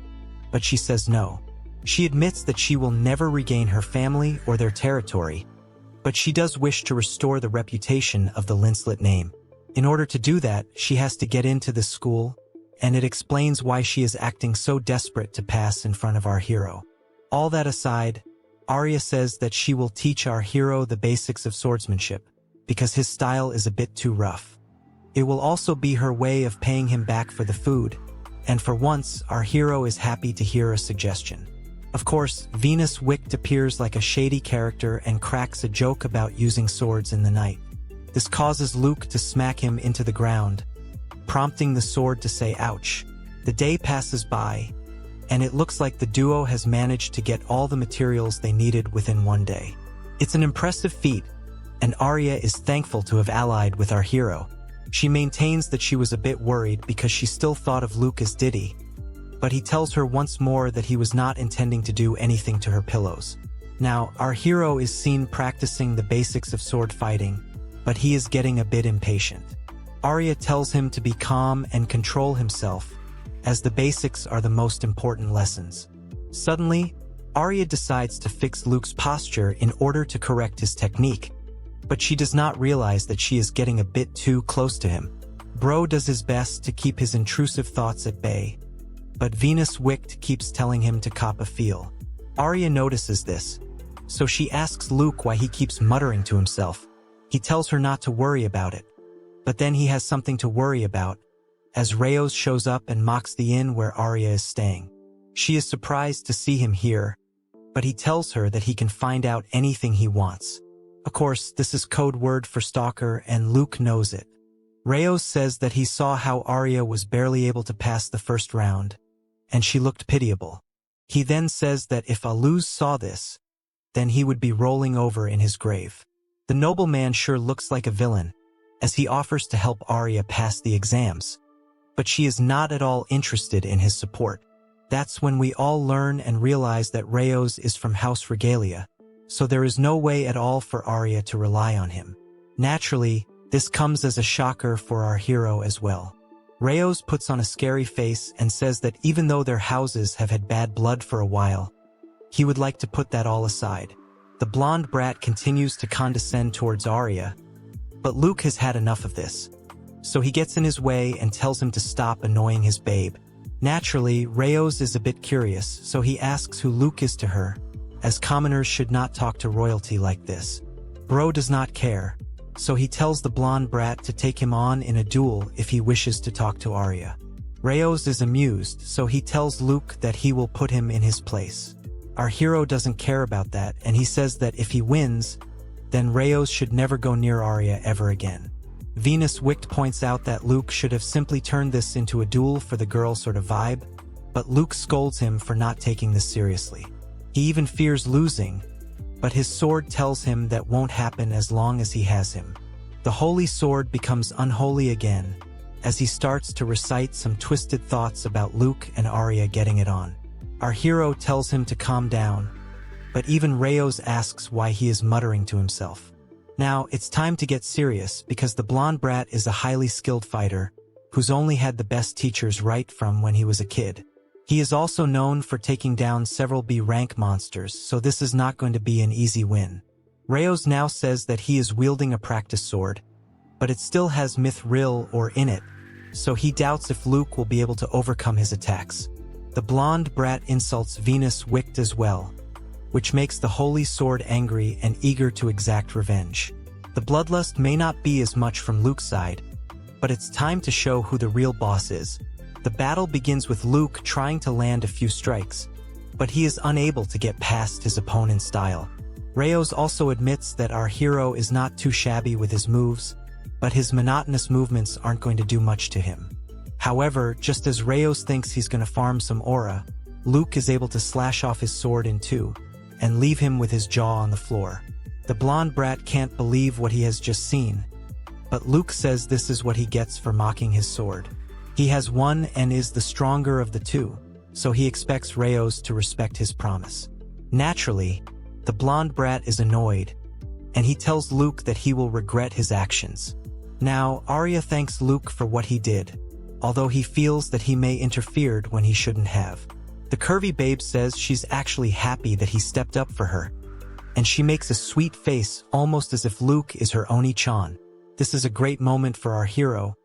but she says no. She admits that she will never regain her family or their territory, but she does wish to restore the reputation of the lincelet name. In order to do that, she has to get into this school, and it explains why she is acting so desperate to pass in front of our hero. All that aside, Arya says that she will teach our hero the basics of swordsmanship, because his style is a bit too rough. It will also be her way of paying him back for the food, and for once, our hero is happy to hear a suggestion. Of course, Venus Wicked appears like a shady character and cracks a joke about using swords in the night. This causes Luke to smack him into the ground, prompting the sword to say ouch. The day passes by, and it looks like the duo has managed to get all the materials they needed within one day. It's an impressive feat, and Arya is thankful to have allied with our hero. She maintains that she was a bit worried because she still thought of Luke as Diddy, but he tells her once more that he was not intending to do anything to her pillows. Now, our hero is seen practicing the basics of sword fighting, but he is getting a bit impatient. Arya tells him to be calm and control himself, as the basics are the most important lessons. Suddenly, Arya decides to fix Luke's posture in order to correct his technique, but she does not realize that she is getting a bit too close to him. Bro does his best to keep his intrusive thoughts at bay, but Venus Wicked keeps telling him to cop a feel. Arya notices this, so she asks Luke why he keeps muttering to himself. He tells her not to worry about it, but then he has something to worry about, as Rayos shows up and mocks the inn where Arya is staying. She is surprised to see him here, but he tells her that he can find out anything he wants. Of course, this is code word for stalker, and Luke knows it. Rayos says that he saw how Arya was barely able to pass the first round, and she looked pitiable. He then says that if Aluz saw this, then he would be rolling over in his grave. The nobleman sure looks like a villain, as he offers to help Arya pass the exams, but she is not at all interested in his support. That's when we all learn and realize that Rayos is from House Regalia, so there is no way at all for Arya to rely on him. Naturally, this comes as a shocker for our hero as well. Rayos puts on a scary face and says that even though their houses have had bad blood for a while, he would like to put that all aside. The blonde brat continues to condescend towards Arya, but Luke has had enough of this, so he gets in his way and tells him to stop annoying his babe. Naturally, Rayos is a bit curious, so he asks who Luke is to her, as commoners should not talk to royalty like this. Bro does not care, so he tells the blonde brat to take him on in a duel if he wishes to talk to Arya. Rayos is amused, so he tells Luke that he will put him in his place. Our hero doesn't care about that, and he says that if he wins, then Rayos should never go near Arya ever again. Venus Wicked points out that Luke should have simply turned this into a duel for the girl sort of vibe, but Luke scolds him for not taking this seriously. He even fears losing, but his sword tells him that won't happen as long as he has him. The holy sword becomes unholy again, as he starts to recite some twisted thoughts about Luke and Arya getting it on. Our hero tells him to calm down, but even Reyes asks why he is muttering to himself. Now, it's time to get serious because the blonde brat is a highly skilled fighter who's only had the best teachers right from when he was a kid. He is also known for taking down several B-rank monsters, so this is not going to be an easy win. Reyes now says that he is wielding a practice sword, but it still has mithril ore in it, so he doubts if Luke will be able to overcome his attacks. The blonde brat insults Venus Wicked as well, which makes the holy sword angry and eager to exact revenge. The bloodlust may not be as much from Luke's side, but it's time to show who the real boss is. The battle begins with Luke trying to land a few strikes, but he is unable to get past his opponent's style. Reyes also admits that our hero is not too shabby with his moves, but his monotonous movements aren't going to do much to him. However, just as Reyes thinks he's going to farm some aura, Luke is able to slash off his sword in two and leave him with his jaw on the floor. The blonde brat can't believe what he has just seen, but Luke says this is what he gets for mocking his sword. He has won and is the stronger of the two, so he expects Reyes to respect his promise. Naturally, the blonde brat is annoyed, and he tells Luke that he will regret his actions. Now, Arya thanks Luke for what he did, although he feels that he may interfered when he shouldn't have. The curvy babe says she's actually happy that he stepped up for her, and she makes a sweet face almost as if Luke is her Oni-chan. This is a great moment for our hero,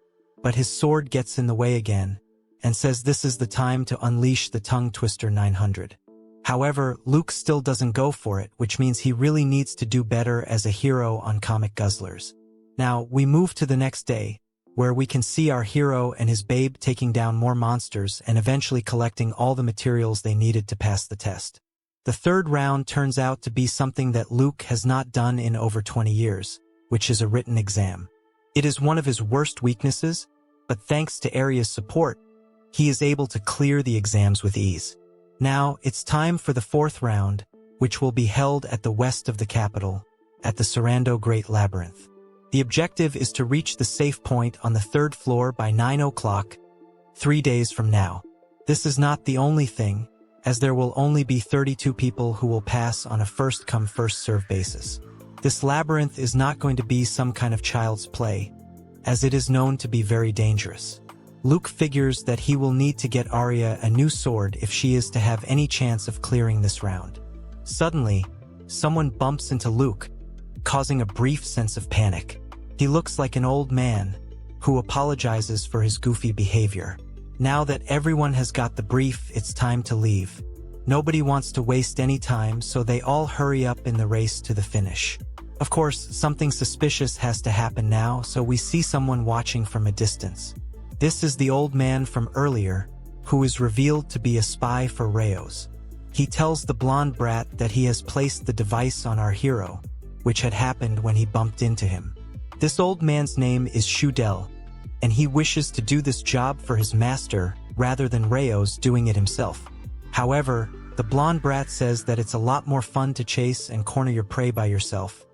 but his sword gets in the way again, and says this is the time to unleash the Tongue Twister 900. However, Luke still doesn't go for it, which means he really needs to do better as a hero on Comic Guzzlers. Now, we move to the next day, where we can see our hero and his babe taking down more monsters and eventually collecting all the materials they needed to pass the test. The third round turns out to be something that Luke has not done in over 20 years, which is a written exam. It is one of his worst weaknesses, but thanks to Arya's support, he is able to clear the exams with ease. Now, it's time for the fourth round, which will be held at the west of the capital, at the Sarando Great Labyrinth. The objective is to reach the safe point on the third floor by 9 o'clock, 3 days from now. This is not the only thing, as there will only be 32 people who will pass on a first-come first-served basis. This labyrinth is not going to be some kind of child's play, as it is known to be very dangerous. Luke figures that he will need to get Arya a new sword if she is to have any chance of clearing this round. Suddenly, someone bumps into Luke, causing a brief sense of panic. He looks like an old man, who apologizes for his goofy behavior. Now that everyone has got the brief, it's time to leave. Nobody wants to waste any time, so they all hurry up in the race to the finish. Of course, something suspicious has to happen now, so we see someone watching from a distance. This is the old man from earlier, who is revealed to be a spy for Reyes. He tells the blonde brat that he has placed the device on our hero, which had happened when he bumped into him. This old man's name is Shudel, and he wishes to do this job for his master rather than Reyes doing it himself. However, the blonde brat says that it's a lot more fun to chase and corner your prey by yourself,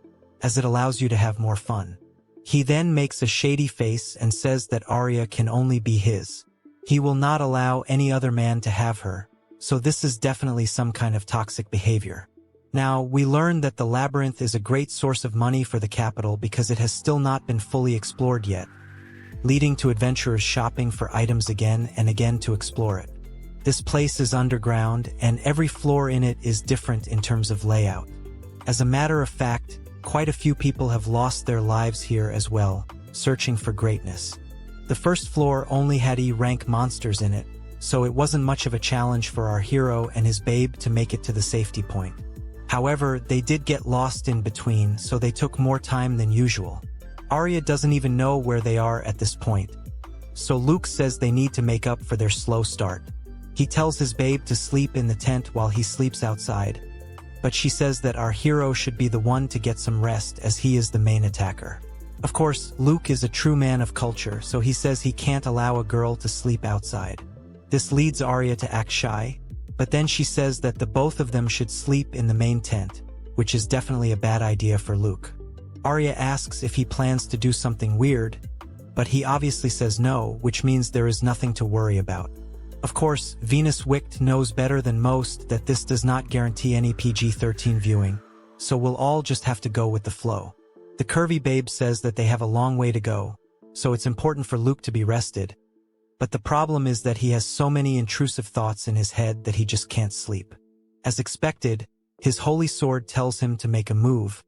as it allows you to have more fun. He then makes a shady face and says that Arya can only be his. He will not allow any other man to have her, so this is definitely some kind of toxic behavior. Now, we learn that the labyrinth is a great source of money for the capital because it has still not been fully explored yet, leading to adventurers shopping for items again and again to explore it. This place is underground, and every floor in it is different in terms of layout. As a matter of fact, quite a few people have lost their lives here as well, searching for greatness. The first floor only had E-rank monsters in it, so it wasn't much of a challenge for our hero and his babe to make it to the safety point. However, they did get lost in between, so they took more time than usual. Arya doesn't even know where they are at this point, so Luke says they need to make up for their slow start. He tells his babe to sleep in the tent while he sleeps outside, but she says that our hero should be the one to get some rest as he is the main attacker. Of course, Luke is a true man of culture, so he says he can't allow a girl to sleep outside. This leads Arya to act shy, but then she says that the both of them should sleep in the main tent, which is definitely a bad idea for Luke. Arya asks if he plans to do something weird, but he obviously says no, which means there is nothing to worry about. Of course, Isekai'd knows better than most that this does not guarantee any PG-13 viewing, so we'll all just have to go with the flow. The curvy babe says that they have a long way to go, so it's important for Luke to be rested. But the problem is that he has so many intrusive thoughts in his head that he just can't sleep. As expected, his holy sword tells him to make a move,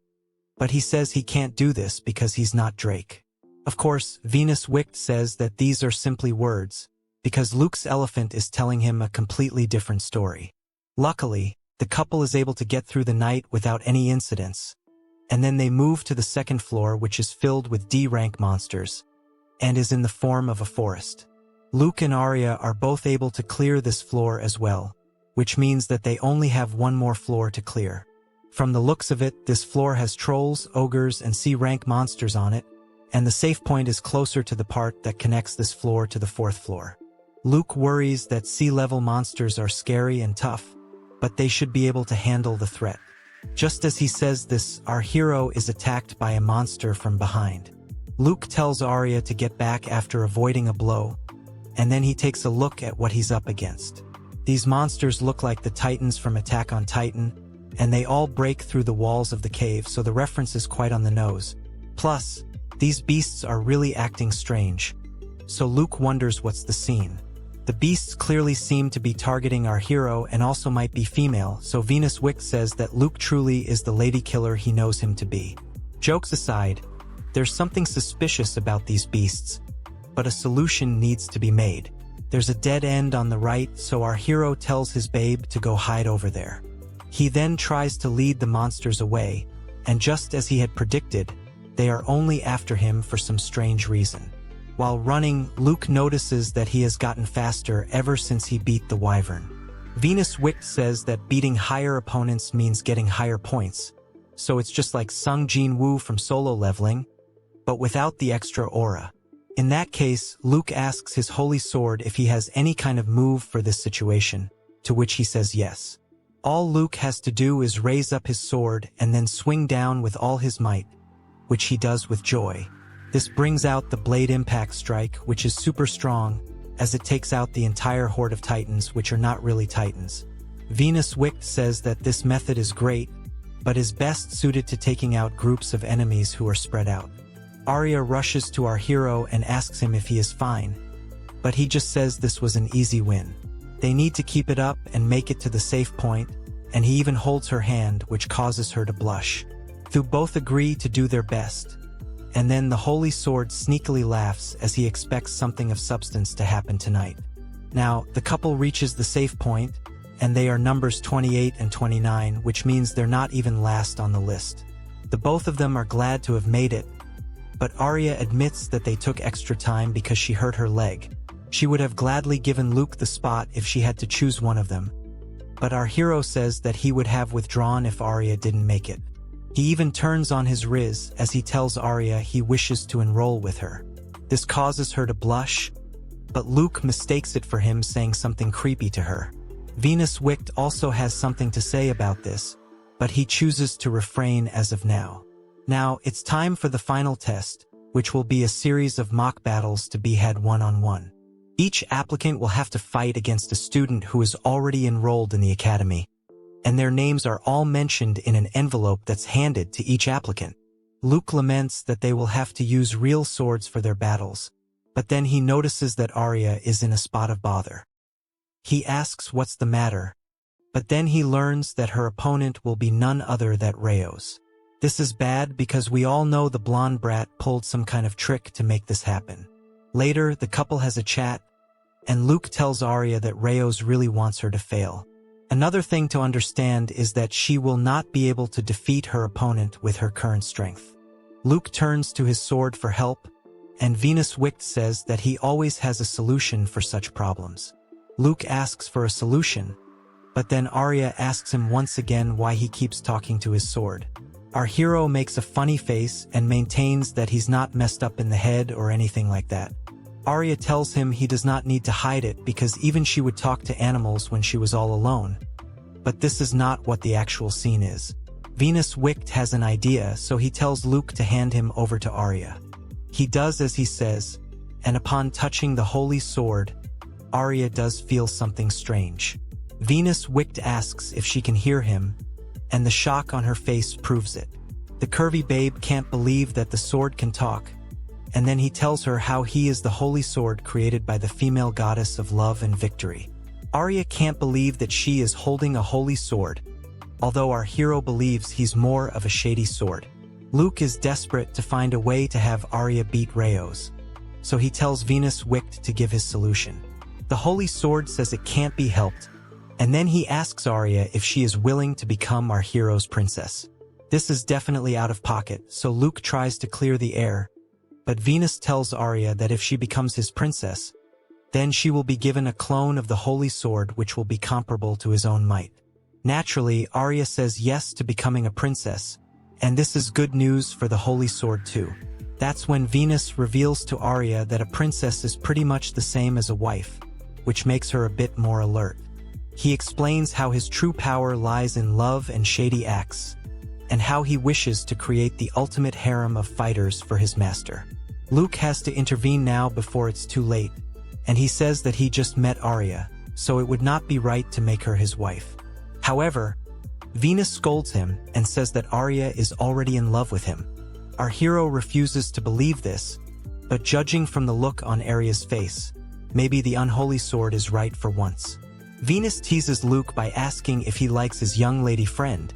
but he says he can't do this because he's not Drake. Of course, Isekai'd says that these are simply words, because Luke's elephant is telling him a completely different story. Luckily, the couple is able to get through the night without any incidents, and then they move to the second floor, which is filled with D-rank monsters, and is in the form of a forest. Luke and Arya are both able to clear this floor as well, which means that they only have one more floor to clear. From the looks of it, this floor has trolls, ogres, and C-rank monsters on it, and the safe point is closer to the part that connects this floor to the fourth floor. Luke worries that sea-level monsters are scary and tough, but they should be able to handle the threat. Just as he says this, our hero is attacked by a monster from behind. Luke tells Arya to get back after avoiding a blow, and then he takes a look at what he's up against. These monsters look like the Titans from Attack on Titan, and they all break through the walls of the cave, so the reference is quite on the nose. Plus, these beasts are really acting strange, so Luke wonders what's the scene. The beasts clearly seem to be targeting our hero and also might be female, so Isekai'd says that Luke truly is the lady killer he knows him to be. Jokes aside, there's something suspicious about these beasts, but a solution needs to be made. There's a dead end on the right, so our hero tells his babe to go hide over there. He then tries to lead the monsters away, and just as he had predicted, they are only after him for some strange reason. While running, Luke notices that he has gotten faster ever since he beat the wyvern. Isekai'd says that beating higher opponents means getting higher points, so it's just like Sung Jin Woo from solo leveling, but without the extra aura. In that case, Luke asks his holy sword if he has any kind of move for this situation, to which he says yes. All Luke has to do is raise up his sword and then swing down with all his might, which he does with joy. This brings out the Blade Impact Strike, which is super strong, as it takes out the entire horde of Titans, which are not really Titans. Isekai'd says that this method is great, but is best suited to taking out groups of enemies who are spread out. Arya rushes to our hero and asks him if he is fine, but he just says this was an easy win. They need to keep it up and make it to the safe point, and he even holds her hand, which causes her to blush. They both agree to do their best, and then the holy sword sneakily laughs as he expects something of substance to happen tonight. Now, the couple reaches the safe point, and they are numbers 28 and 29, which means they're not even last on the list. The both of them are glad to have made it, but Arya admits that they took extra time because she hurt her leg. She would have gladly given Luke the spot if she had to choose one of them, but our hero says that he would have withdrawn if Arya didn't make it. He even turns on his Riz as he tells Arya he wishes to enroll with her. This causes her to blush, but Luke mistakes it for him saying something creepy to her. Isekai'd also has something to say about this, but he chooses to refrain as of now. Now, it's time for the final test, which will be a series of mock battles to be had one-on-one. Each applicant will have to fight against a student who is already enrolled in the academy, and their names are all mentioned in an envelope that's handed to each applicant. Luke laments that they will have to use real swords for their battles, but then he notices that Arya is in a spot of bother. He asks what's the matter, but then he learns that her opponent will be none other than Rayos. This is bad because we all know the blonde brat pulled some kind of trick to make this happen. Later, the couple has a chat, and Luke tells Arya that Rayos really wants her to fail. Another thing to understand is that she will not be able to defeat her opponent with her current strength. Luke turns to his sword for help, and Isekai'd says that he always has a solution for such problems. Luke asks for a solution, but then Arya asks him once again why he keeps talking to his sword. Our hero makes a funny face and maintains that he's not messed up in the head or anything like that. Arya tells him he does not need to hide it because even she would talk to animals when she was all alone. But this is not what the actual scene is. Isekai'd has an idea, so he tells Luke to hand him over to Arya. He does as he says, and upon touching the holy sword, Arya does feel something strange. Venus Wicked asks if she can hear him, and the shock on her face proves it. The curvy babe can't believe that the sword can talk, and then he tells her how he is the holy sword created by the female goddess of love and victory. Arya can't believe that she is holding a holy sword, although our hero believes he's more of a shady sword. Luke is desperate to find a way to have Arya beat Rayos, so he tells Venus Wicked to give his solution. The holy sword says it can't be helped, and then he asks Arya if she is willing to become our hero's princess. This is definitely out of pocket, so Luke tries to clear the air, but Venus tells Arya that if she becomes his princess, then she will be given a clone of the holy sword which will be comparable to his own might. Naturally, Arya says yes to becoming a princess, and this is good news for the holy sword too. That's when Venus reveals to Arya that a princess is pretty much the same as a wife, which makes her a bit more alert. He explains how his true power lies in love and shady acts, and how he wishes to create the ultimate harem of fighters for his master. Luke has to intervene now before it's too late, and he says that he just met Arya, so it would not be right to make her his wife. However, Venus scolds him and says that Arya is already in love with him. Our hero refuses to believe this, but judging from the look on Arya's face, maybe the unholy sword is right for once. Venus teases Luke by asking if he likes his young lady friend,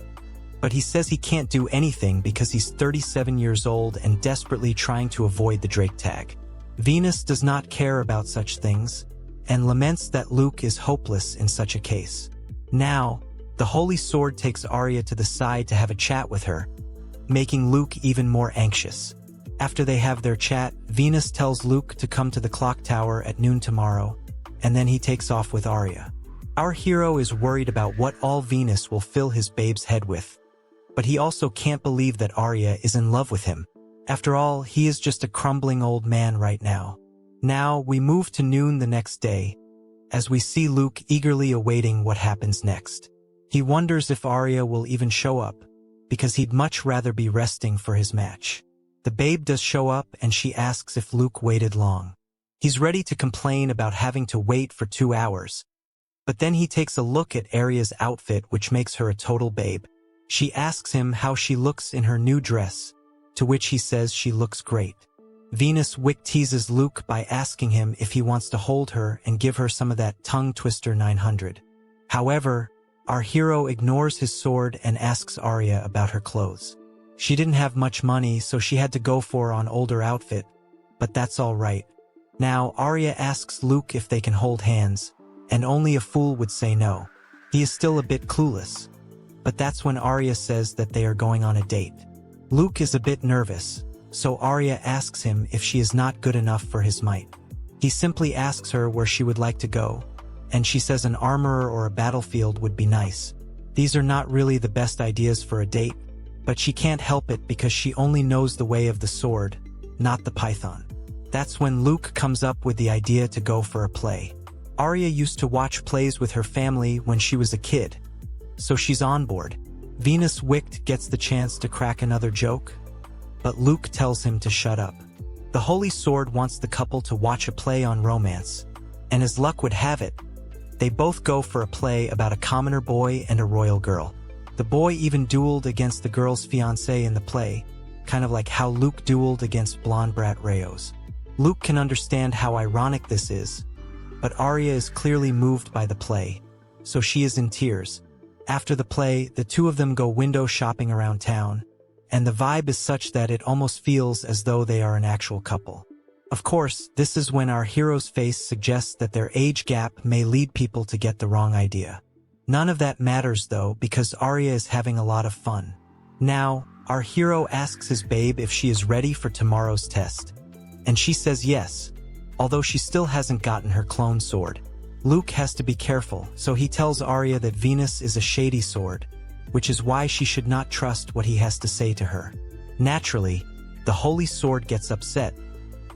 but he says he can't do anything because he's 37 years old and desperately trying to avoid the Drake tag. Venus does not care about such things, and laments that Luke is hopeless in such a case. Now, the holy sword takes Arya to the side to have a chat with her, making Luke even more anxious. After they have their chat, Venus tells Luke to come to the clock tower at noon tomorrow, and then he takes off with Arya. Our hero is worried about what all Venus will fill his babe's head with, but he also can't believe that Arya is in love with him. After all, he is just a crumbling old man right now. Now, we move to noon the next day, as we see Luke eagerly awaiting what happens next. He wonders if Arya will even show up, because he'd much rather be resting for his match. The babe does show up and she asks if Luke waited long. He's ready to complain about having to wait for 2 hours, but then he takes a look at Arya's outfit, which makes her a total babe. She asks him how she looks in her new dress, to which he says she looks great. Venus Wicked teases Luke by asking him if he wants to hold her and give her some of that tongue twister 900. However, our hero ignores his sword and asks Arya about her clothes. She didn't have much money, so she had to go for an older outfit, but that's all right. Now, Arya asks Luke if they can hold hands, and only a fool would say no. He is still a bit clueless, but that's when Arya says that they are going on a date. Luke is a bit nervous, so Arya asks him if she is not good enough for his might. He simply asks her where she would like to go, and she says an armorer or a battlefield would be nice. These are not really the best ideas for a date, but she can't help it because she only knows the way of the sword, not the python. That's when Luke comes up with the idea to go for a play. Arya used to watch plays with her family when she was a kid, so she's on board. Venus Wicked gets the chance to crack another joke, but Luke tells him to shut up. The Holy Sword wants the couple to watch a play on romance, and as luck would have it, they both go for a play about a commoner boy and a royal girl. The boy even dueled against the girl's fiancé in the play, kind of like how Luke dueled against blonde brat Rayos. Luke can understand how ironic this is, but Arya is clearly moved by the play, so she is in tears. After the play, the two of them go window shopping around town, and the vibe is such that it almost feels as though they are an actual couple. Of course, this is when our hero's face suggests that their age gap may lead people to get the wrong idea. None of that matters though, because Arya is having a lot of fun. Now, our hero asks his babe if she is ready for tomorrow's test, and she says yes, although she still hasn't gotten her clone sword. Luke has to be careful, so he tells Arya that Venus is a shady sword, which is why she should not trust what he has to say to her. Naturally, the Holy Sword gets upset,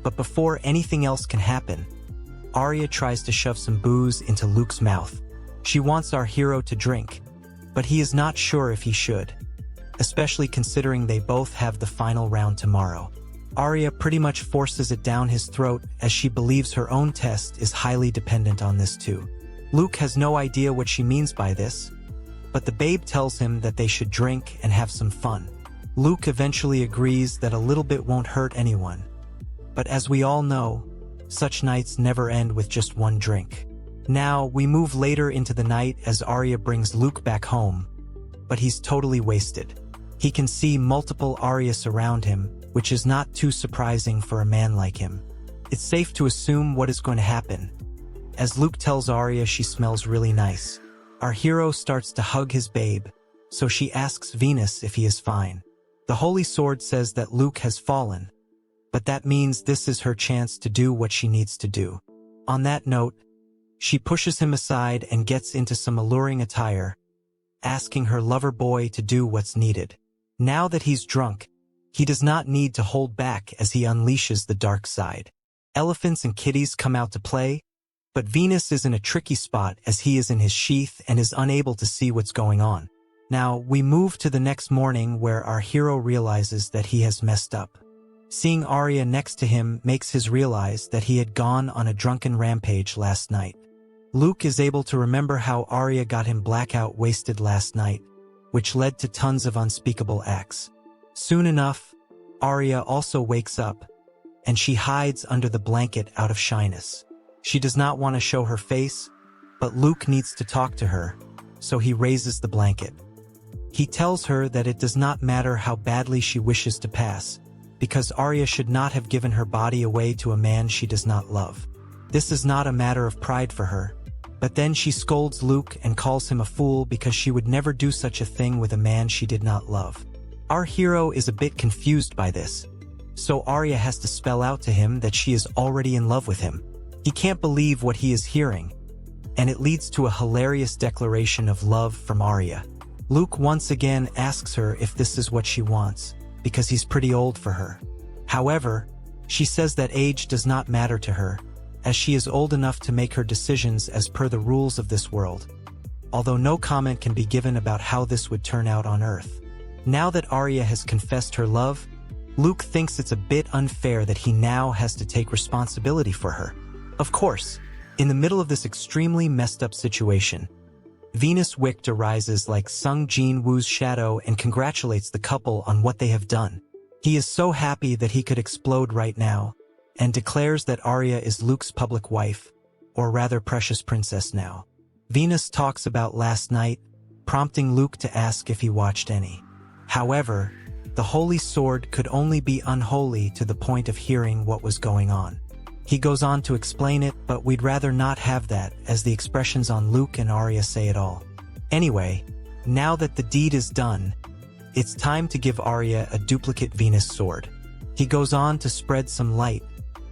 but before anything else can happen, Arya tries to shove some booze into Luke's mouth. She wants our hero to drink, but he is not sure if he should, especially considering they both have the final round tomorrow. Arya pretty much forces it down his throat as she believes her own test is highly dependent on this too. Luke has no idea what she means by this, but the babe tells him that they should drink and have some fun. Luke eventually agrees that a little bit won't hurt anyone. But as we all know, such nights never end with just one drink. Now, we move later into the night as Arya brings Luke back home, but he's totally wasted. He can see multiple Arya surround him, which is not too surprising for a man like him. It's safe to assume what is going to happen. As Luke tells Arya she smells really nice, our hero starts to hug his babe, so she asks Venus if he is fine. The Holy Sword says that Luke has fallen, but that means this is her chance to do what she needs to do. On that note, she pushes him aside and gets into some alluring attire, asking her lover boy to do what's needed. Now that he's drunk, he does not need to hold back as he unleashes the dark side. Elephants and kitties come out to play, but Venus is in a tricky spot as he is in his sheath and is unable to see what's going on. Now, we move to the next morning where our hero realizes that he has messed up. Seeing Arya next to him makes him realize that he had gone on a drunken rampage last night. Luke is able to remember how Arya got him blackout wasted last night, which led to tons of unspeakable acts. Soon enough, Arya also wakes up, and she hides under the blanket out of shyness. She does not want to show her face, but Luke needs to talk to her, so he raises the blanket. He tells her that it does not matter how badly she wishes to pass, because Arya should not have given her body away to a man she does not love. This is not a matter of pride for her, but then she scolds Luke and calls him a fool because she would never do such a thing with a man she did not love. Our hero is a bit confused by this, so Arya has to spell out to him that she is already in love with him. He can't believe what he is hearing, and it leads to a hilarious declaration of love from Arya. Luke once again asks her if this is what she wants, because he's pretty old for her. However, she says that age does not matter to her, as she is old enough to make her decisions as per the rules of this world, although no comment can be given about how this would turn out on Earth. Now that Arya has confessed her love, Luke thinks it's a bit unfair that he now has to take responsibility for her. Of course, in the middle of this extremely messed up situation, Venus Wicked arises like Sung Jin Woo's shadow and congratulates the couple on what they have done. He is so happy that he could explode right now, and declares that Arya is Luke's public wife, or rather precious princess now. Venus talks about last night, prompting Luke to ask if he watched any. However, the Holy Sword could only be unholy to the point of hearing what was going on. He goes on to explain it, but we'd rather not have that, as the expressions on Luke and Arya say it all. Anyway, now that the deed is done, it's time to give Arya a duplicate Venus sword. He goes on to spread some light,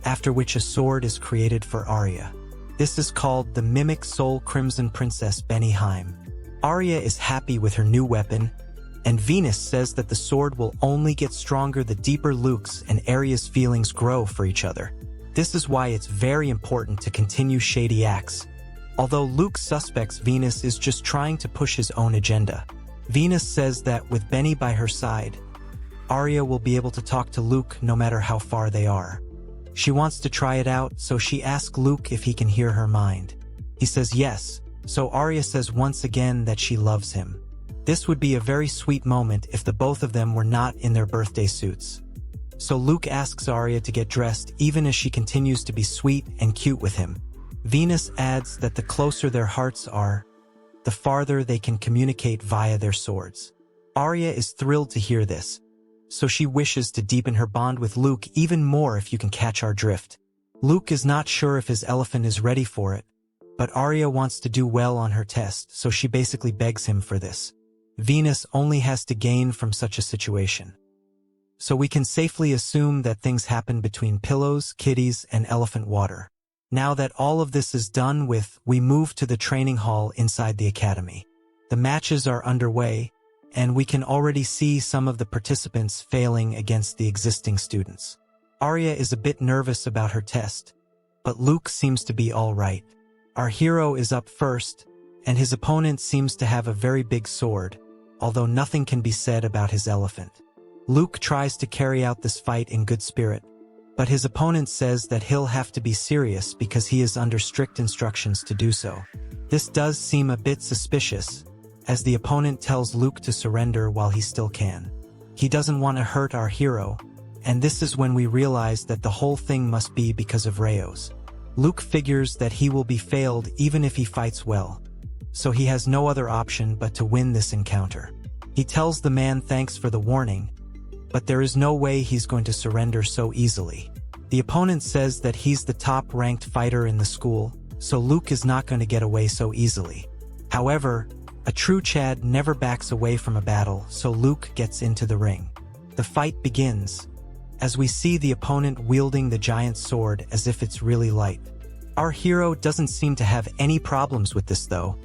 after which a sword is created for Arya. This is called the Mimic Soul Crimson Princess Benihime. Arya is happy with her new weapon, and Venus says that the sword will only get stronger the deeper Luke's and Arya's feelings grow for each other. This is why it's very important to continue shady acts. Although Luke suspects Venus is just trying to push his own agenda, Venus says that with Benny by her side, Arya will be able to talk to Luke no matter how far they are. She wants to try it out, so she asks Luke if he can hear her mind. He says yes, so Arya says once again that she loves him. This would be a very sweet moment if the both of them were not in their birthday suits. So Luke asks Arya to get dressed even as she continues to be sweet and cute with him. Venus adds that the closer their hearts are, the farther they can communicate via their swords. Arya is thrilled to hear this, so she wishes to deepen her bond with Luke even more, if you can catch our drift. Luke is not sure if his elephant is ready for it, but Arya wants to do well on her test, so she basically begs him for this. Venus only has to gain from such a situation. So we can safely assume that things happen between pillows, kitties, and elephant water. Now that all of this is done with, we move to the training hall inside the academy. The matches are underway, and we can already see some of the participants failing against the existing students. Arya is a bit nervous about her test, but Luke seems to be all right. Our hero is up first, and his opponent seems to have a very big sword, although nothing can be said about his elephant. Luke tries to carry out this fight in good spirit, but his opponent says that he'll have to be serious because he is under strict instructions to do so. This does seem a bit suspicious, as the opponent tells Luke to surrender while he still can. He doesn't want to hurt our hero, and this is when we realize that the whole thing must be because of Rayos. Luke figures that he will be failed even if he fights well, so he has no other option but to win this encounter. He tells the man thanks for the warning, but there is no way he's going to surrender so easily. The opponent says that he's the top-ranked fighter in the school, so Luke is not going to get away so easily. However, a true Chad never backs away from a battle, so Luke gets into the ring. The fight begins, as we see the opponent wielding the giant sword as if it's really light. Our hero doesn't seem to have any problems with this though,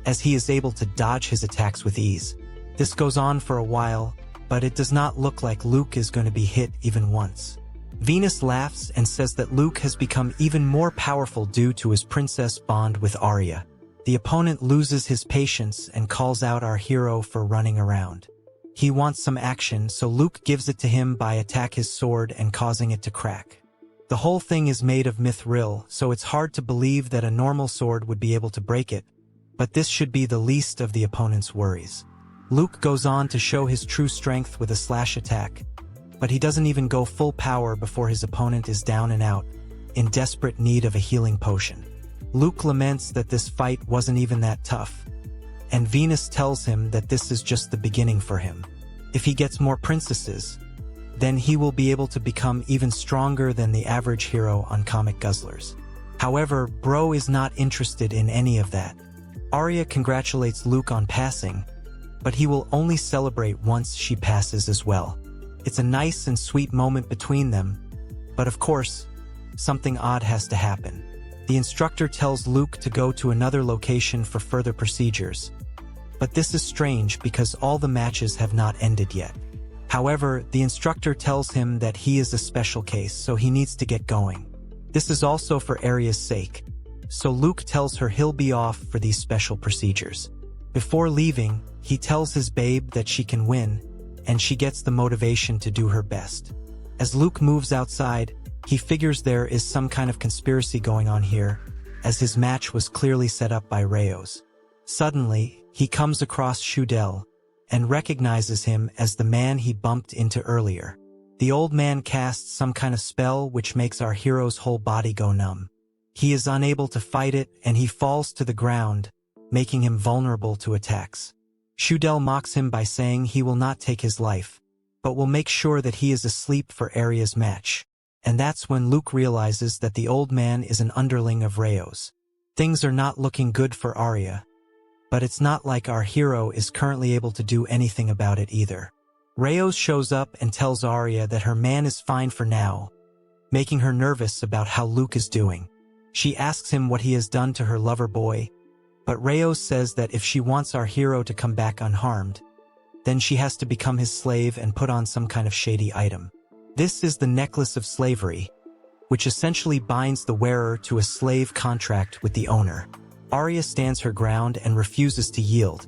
as he is able to dodge his attacks with ease. This goes on for a while, but it does not look like Luke is going to be hit even once. Venus laughs and says that Luke has become even more powerful due to his princess bond with Arya. The opponent loses his patience and calls out our hero for running around. He wants some action, so Luke gives it to him by attacking his sword and causing it to crack. The whole thing is made of mithril, so it's hard to believe that a normal sword would be able to break it, but this should be the least of the opponent's worries. Luke goes on to show his true strength with a slash attack, but he doesn't even go full power before his opponent is down and out, in desperate need of a healing potion. Luke laments that this fight wasn't even that tough, and Venus tells him that this is just the beginning for him. If he gets more princesses, then he will be able to become even stronger than the average hero on Comic Guzzlers. However, Bro is not interested in any of that. Arya congratulates Luke on passing, but he will only celebrate once she passes as well. It's a nice and sweet moment between them, but of course, something odd has to happen. The instructor tells Luke to go to another location for further procedures, but this is strange because all the matches have not ended yet. However, the instructor tells him that he is a special case, so he needs to get going. This is also for Arya's sake, so Luke tells her he'll be off for these special procedures. Before leaving, he tells his babe that she can win, and she gets the motivation to do her best. As Luke moves outside, he figures there is some kind of conspiracy going on here, as his match was clearly set up by Rayos. Suddenly, he comes across Shudel, and recognizes him as the man he bumped into earlier. The old man casts some kind of spell which makes our hero's whole body go numb. He is unable to fight it, and he falls to the ground, making him vulnerable to attacks. Shudel mocks him by saying he will not take his life, but will make sure that he is asleep for Arya's match. And that's when Luke realizes that the old man is an underling of Rayos. Things are not looking good for Arya, but it's not like our hero is currently able to do anything about it either. Rayos shows up and tells Arya that her man is fine for now, making her nervous about how Luke is doing. She asks him what he has done to her lover boy, but Rayos says that if she wants our hero to come back unharmed, then she has to become his slave and put on some kind of shady item. This is the necklace of slavery, which essentially binds the wearer to a slave contract with the owner. Arya stands her ground and refuses to yield,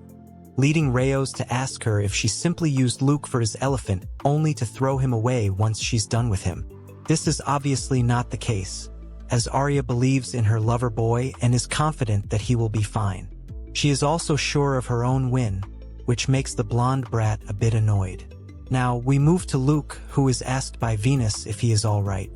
leading Rayos to ask her if she simply used Luke for his elephant only to throw him away once she's done with him. This is obviously not the case, as Arya believes in her lover boy and is confident that he will be fine. She is also sure of her own win, which makes the blonde brat a bit annoyed. Now, we move to Luke, who is asked by Venus if he is alright.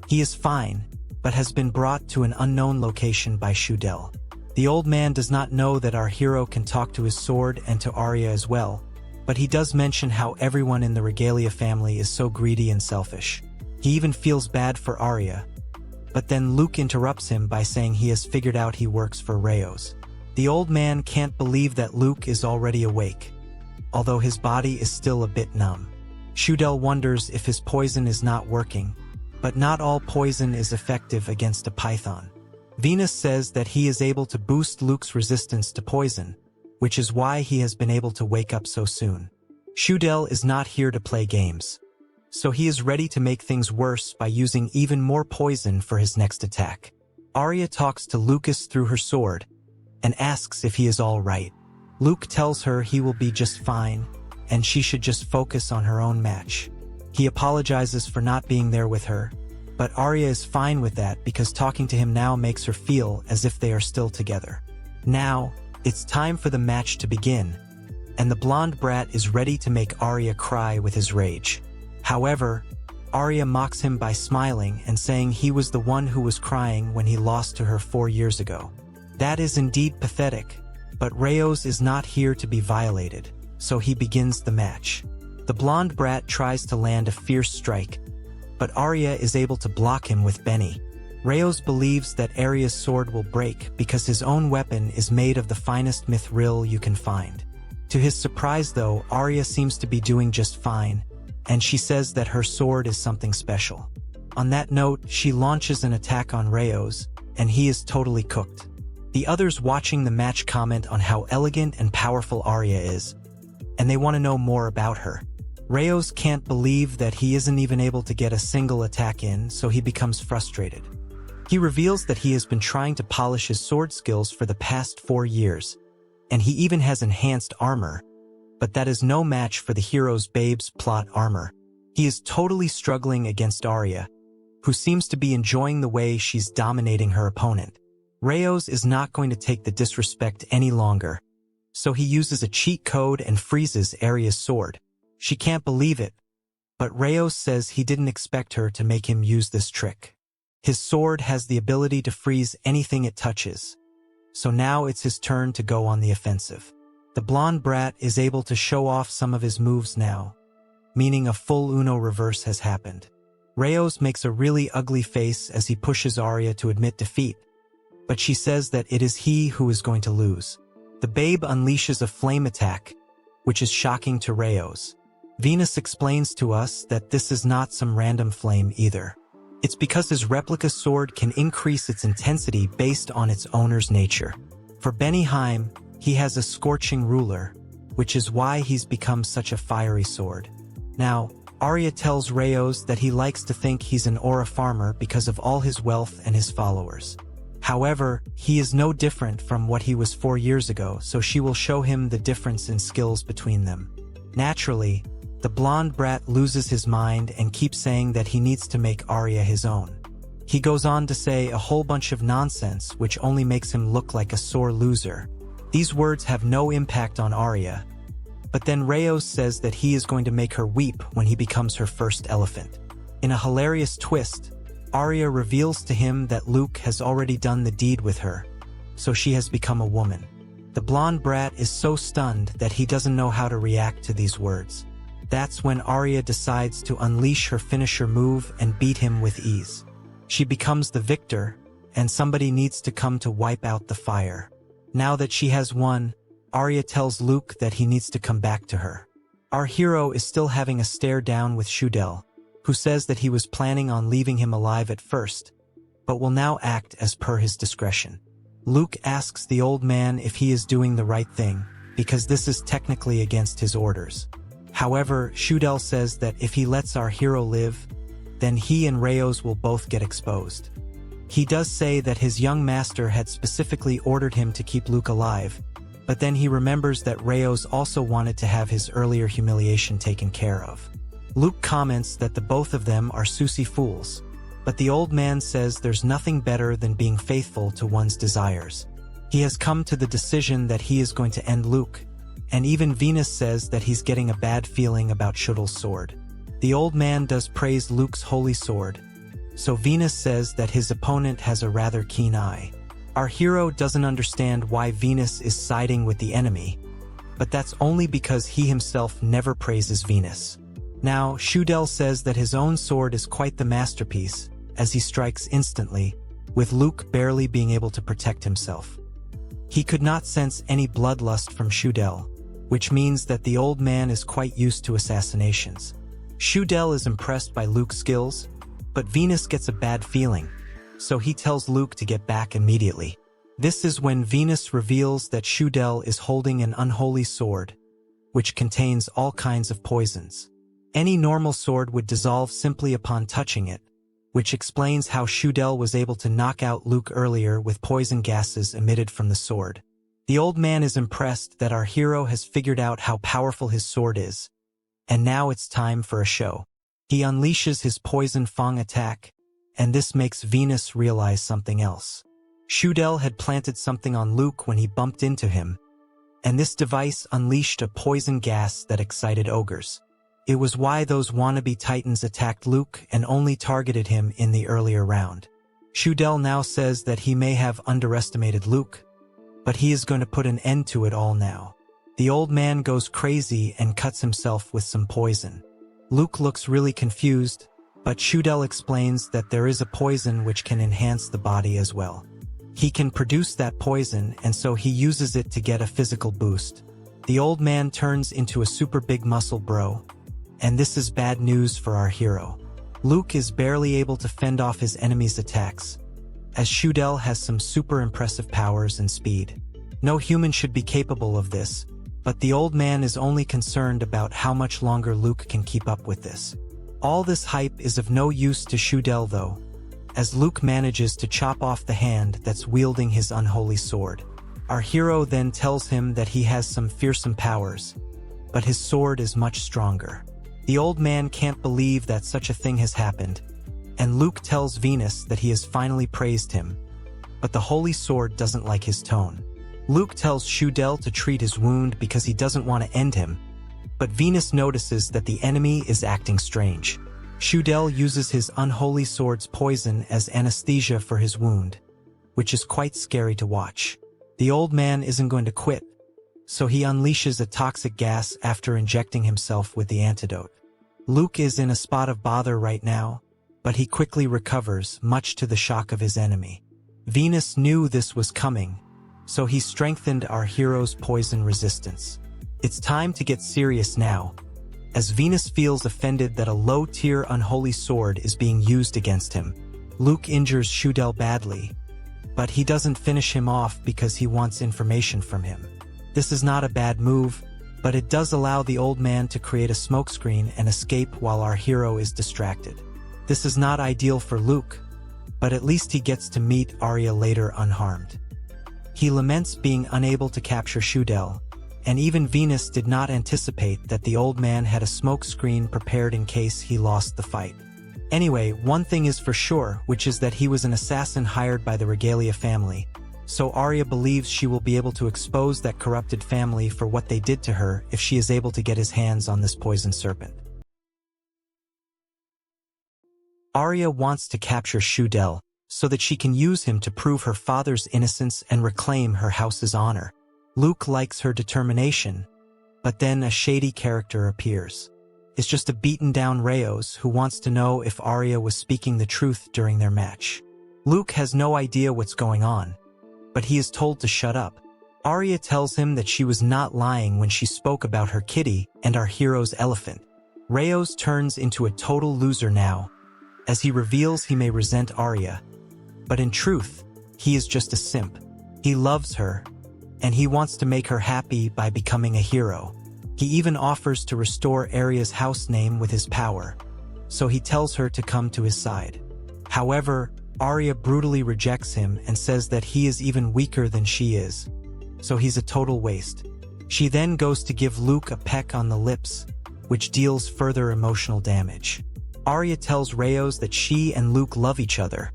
He is fine, but has been brought to an unknown location by Shudel. The old man does not know that our hero can talk to his sword and to Arya as well, but he does mention how everyone in the Regalia family is so greedy and selfish. He even feels bad for Arya, but then Luke interrupts him by saying he has figured out he works for Rayos. The old man can't believe that Luke is already awake, although his body is still a bit numb. Shudel wonders if his poison is not working, but not all poison is effective against a python. Venus says that he is able to boost Luke's resistance to poison, which is why he has been able to wake up so soon. Shudel is not here to play games, so he is ready to make things worse by using even more poison for his next attack. Arya talks to Lucas through her sword, and asks if he is all right. Luke tells her he will be just fine, and she should just focus on her own match. He apologizes for not being there with her, but Arya is fine with that because talking to him now makes her feel as if they are still together. Now, it's time for the match to begin, and the blonde brat is ready to make Arya cry with his rage. However, Arya mocks him by smiling and saying he was the one who was crying when he lost to her 4 years ago. That is indeed pathetic, but Rayos is not here to be violated, so he begins the match. The blonde brat tries to land a fierce strike, but Arya is able to block him with Benny. Rayos believes that Arya's sword will break because his own weapon is made of the finest mithril you can find. To his surprise though, Arya seems to be doing just fine, and she says that her sword is something special. On that note, she launches an attack on Rayos, and he is totally cooked. The others watching the match comment on how elegant and powerful Arya is, and they want to know more about her. Rayos can't believe that he isn't even able to get a single attack in, so he becomes frustrated. He reveals that he has been trying to polish his sword skills for the past 4 years, and he even has enhanced armor, but that is no match for the hero's babe's plot armor. He is totally struggling against Arya, who seems to be enjoying the way she's dominating her opponent. Rayos is not going to take the disrespect any longer, so he uses a cheat code and freezes Arya's sword. She can't believe it, but Rayos says he didn't expect her to make him use this trick. His sword has the ability to freeze anything it touches, so now it's his turn to go on the offensive. The blonde brat is able to show off some of his moves now, meaning a full Uno reverse has happened. Rayos makes a really ugly face as he pushes Arya to admit defeat, but she says that it is he who is going to lose. The babe unleashes a flame attack, which is shocking to Rayos. Venus explains to us that this is not some random flame either. It's because his replica sword can increase its intensity based on its owner's nature. For Benny Heim, he has a scorching ruler, which is why he's become such a fiery sword. Now, Arya tells Rayos that he likes to think he's an aura farmer because of all his wealth and his followers. However, he is no different from what he was 4 years ago, so she will show him the difference in skills between them. Naturally, the blonde brat loses his mind and keeps saying that he needs to make Arya his own. He goes on to say a whole bunch of nonsense which only makes him look like a sore loser. These words have no impact on Arya, but then Rayos says that he is going to make her weep when he becomes her first elephant. In a hilarious twist, Arya reveals to him that Luke has already done the deed with her, so she has become a woman. The blonde brat is so stunned that he doesn't know how to react to these words. That's when Arya decides to unleash her finisher move and beat him with ease. She becomes the victor, and somebody needs to come to wipe out the fire. Now that she has won, Arya tells Luke that he needs to come back to her. Our hero is still having a stare down with Shudel, who says that he was planning on leaving him alive at first, but will now act as per his discretion. Luke asks the old man if he is doing the right thing, because this is technically against his orders. However, Shudel says that if he lets our hero live, then he and Rayos will both get exposed. He does say that his young master had specifically ordered him to keep Luke alive, but then he remembers that Rayos also wanted to have his earlier humiliation taken care of. Luke comments that the both of them are Susi fools, but the old man says there's nothing better than being faithful to one's desires. He has come to the decision that he is going to end Luke, and even Venus says that he's getting a bad feeling about Shudel's sword. The old man does praise Luke's holy sword, so Venus says that his opponent has a rather keen eye. Our hero doesn't understand why Venus is siding with the enemy, but that's only because he himself never praises Venus. Now, Shudel says that his own sword is quite the masterpiece, as he strikes instantly, with Luke barely being able to protect himself. He could not sense any bloodlust from Shudel, which means that the old man is quite used to assassinations. Shudel is impressed by Luke's skills, but Venus gets a bad feeling, so he tells Luke to get back immediately. This is when Venus reveals that Shudel is holding an unholy sword, which contains all kinds of poisons. Any normal sword would dissolve simply upon touching it, which explains how Shudel was able to knock out Luke earlier with poison gases emitted from the sword. The old man is impressed that our hero has figured out how powerful his sword is, and now it's time for a show. He unleashes his poison fang attack, and this makes Venus realize something else. Shudel had planted something on Luke when he bumped into him, and this device unleashed a poison gas that excited ogres. It was why those wannabe titans attacked Luke and only targeted him in the earlier round. Shudel now says that he may have underestimated Luke, but he is going to put an end to it all now. The old man goes crazy and cuts himself with some poison. Luke looks really confused, but Shudel explains that there is a poison which can enhance the body as well. He can produce that poison, and so he uses it to get a physical boost. The old man turns into a super big muscle bro, and this is bad news for our hero. Luke is barely able to fend off his enemies' attacks, as Shudel has some super impressive powers and speed. No human should be capable of this, but the old man is only concerned about how much longer Luke can keep up with this. All this hype is of no use to Shudel though, as Luke manages to chop off the hand that's wielding his unholy sword. Our hero then tells him that he has some fearsome powers, but his sword is much stronger. The old man can't believe that such a thing has happened, and Luke tells Venus that he has finally praised him, but the holy sword doesn't like his tone. Luke tells Shudel to treat his wound because he doesn't want to end him, but Venus notices that the enemy is acting strange. Shudel uses his unholy sword's poison as anesthesia for his wound, which is quite scary to watch. The old man isn't going to quit, so he unleashes a toxic gas after injecting himself with the antidote. Luke is in a spot of bother right now, but he quickly recovers, much to the shock of his enemy. Venus knew this was coming, so he strengthened our hero's poison resistance. It's time to get serious now, as Venus feels offended that a low-tier unholy sword is being used against him. Luke injures Shudel badly, but he doesn't finish him off because he wants information from him. This is not a bad move, but it does allow the old man to create a smokescreen and escape while our hero is distracted. This is not ideal for Luke, but at least he gets to meet Arya later unharmed. He laments being unable to capture Shudel, and even Venus did not anticipate that the old man had a smokescreen prepared in case he lost the fight. Anyway, one thing is for sure, which is that he was an assassin hired by the Regalia family, so Arya believes she will be able to expose that corrupted family for what they did to her if she is able to get his hands on this poison serpent. Arya wants to capture Shudel so that she can use him to prove her father's innocence and reclaim her house's honor. Luke likes her determination, but then a shady character appears. It's just a beaten-down Rayos who wants to know if Arya was speaking the truth during their match. Luke has no idea what's going on, but he is told to shut up. Arya tells him that she was not lying when she spoke about her kitty and our hero's elephant. Rayos turns into a total loser now, as he reveals he may resent Arya, but in truth, he is just a simp. He loves her, and he wants to make her happy by becoming a hero. He even offers to restore Arya's house name with his power, so he tells her to come to his side. However, Arya brutally rejects him and says that he is even weaker than she is, so he's a total waste. She then goes to give Luke a peck on the lips, which deals further emotional damage. Arya tells Rayos that she and Luke love each other,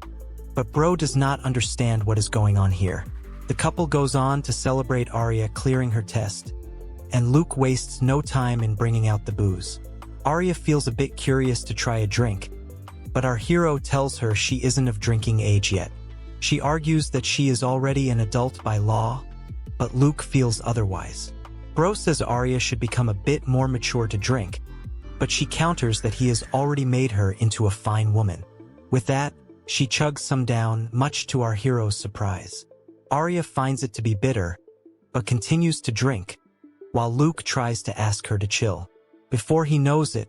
but Bro does not understand what is going on here. The couple goes on to celebrate Arya clearing her test, and Luke wastes no time in bringing out the booze. Arya feels a bit curious to try a drink, but our hero tells her she isn't of drinking age yet. She argues that she is already an adult by law, but Luke feels otherwise. Bro says Arya should become a bit more mature to drink, but she counters that he has already made her into a fine woman. With that, she chugs some down, much to our hero's surprise. Arya finds it to be bitter, but continues to drink, while Luke tries to ask her to chill. Before he knows it,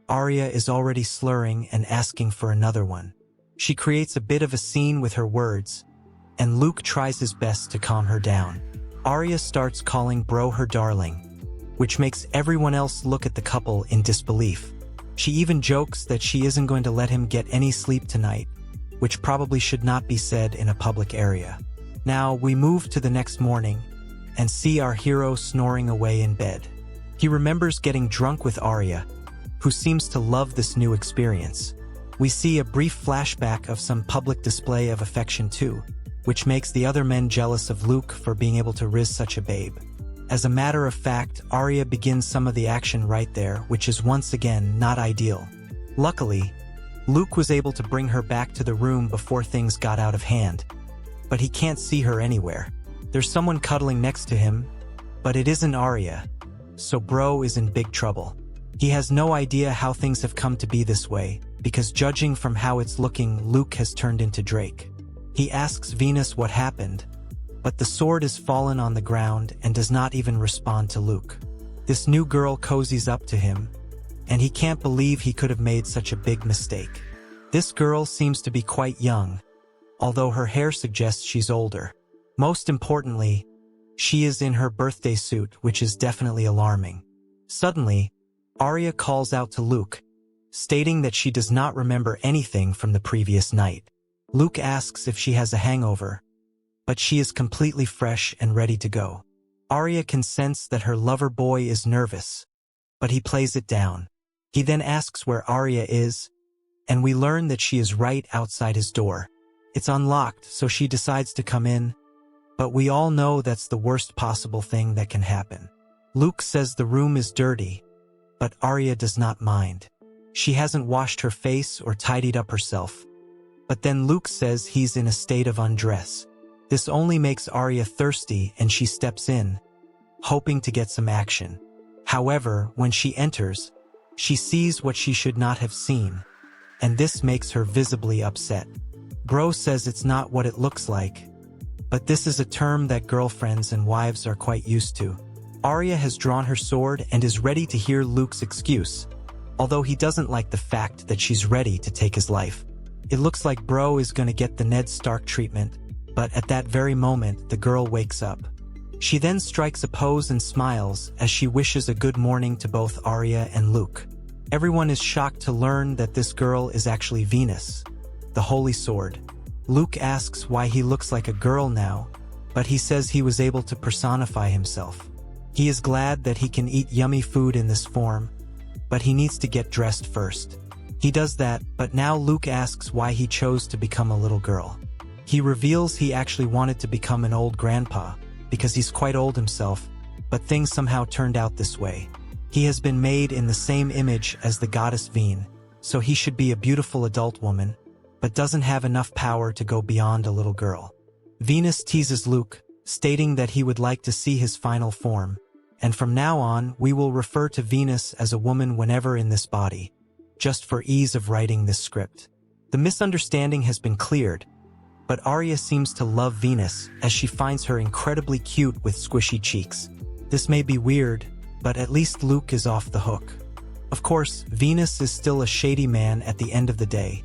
Arya is already slurring and asking for another one. She creates a bit of a scene with her words, and Luke tries his best to calm her down. Arya starts calling Bro her darling, which makes everyone else look at the couple in disbelief. She even jokes that she isn't going to let him get any sleep tonight, which probably should not be said in a public area. Now, we move to the next morning, and see our hero snoring away in bed. He remembers getting drunk with Arya, who seems to love this new experience. We see a brief flashback of some public display of affection too, which makes the other men jealous of Luke for being able to raise such a babe. As a matter of fact, Arya begins some of the action right there, which is once again not ideal. Luckily, Luke was able to bring her back to the room before things got out of hand, but he can't see her anywhere. There's someone cuddling next to him, but it isn't Arya, so bro is in big trouble. He has no idea how things have come to be this way, because judging from how it's looking, Luke has turned into Drake. He asks Venus what happened, but the sword is fallen on the ground and does not even respond to Luke. This new girl cozies up to him, and he can't believe he could have made such a big mistake. This girl seems to be quite young, although her hair suggests she's older. Most importantly, she is in her birthday suit, which is definitely alarming. Suddenly, Arya calls out to Luke, stating that she does not remember anything from the previous night. Luke asks if she has a hangover, but she is completely fresh and ready to go. Arya can sense that her lover boy is nervous, but he plays it down. He then asks where Arya is, and we learn that she is right outside his door. It's unlocked, so she decides to come in, but we all know that's the worst possible thing that can happen. Luke says the room is dirty, but Arya does not mind. She hasn't washed her face or tidied up herself. But then Luke says he's in a state of undress. This only makes Arya thirsty and she steps in, hoping to get some action. However, when she enters, she sees what she should not have seen, and this makes her visibly upset. Bro says it's not what it looks like, but this is a term that girlfriends and wives are quite used to. Arya has drawn her sword and is ready to hear Luke's excuse, although he doesn't like the fact that she's ready to take his life. It looks like bro is gonna get the Ned Stark treatment, but at that very moment, the girl wakes up. She then strikes a pose and smiles as she wishes a good morning to both Arya and Luke. Everyone is shocked to learn that this girl is actually Venus, the Holy Sword. Luke asks why he looks like a girl now, but he says he was able to personify himself. He is glad that he can eat yummy food in this form, but he needs to get dressed first. He does that, but now Luke asks why he chose to become a little girl. He reveals he actually wanted to become an old grandpa, because he's quite old himself, but things somehow turned out this way. He has been made in the same image as the goddess Veen, so he should be a beautiful adult woman, but doesn't have enough power to go beyond a little girl. Venus teases Luke, stating that he would like to see his final form, and from now on we will refer to Venus as a woman whenever in this body, just for ease of writing this script. The misunderstanding has been cleared, but Arya seems to love Venus as she finds her incredibly cute with squishy cheeks. This may be weird, but at least Luke is off the hook. Of course, Venus is still a shady man at the end of the day,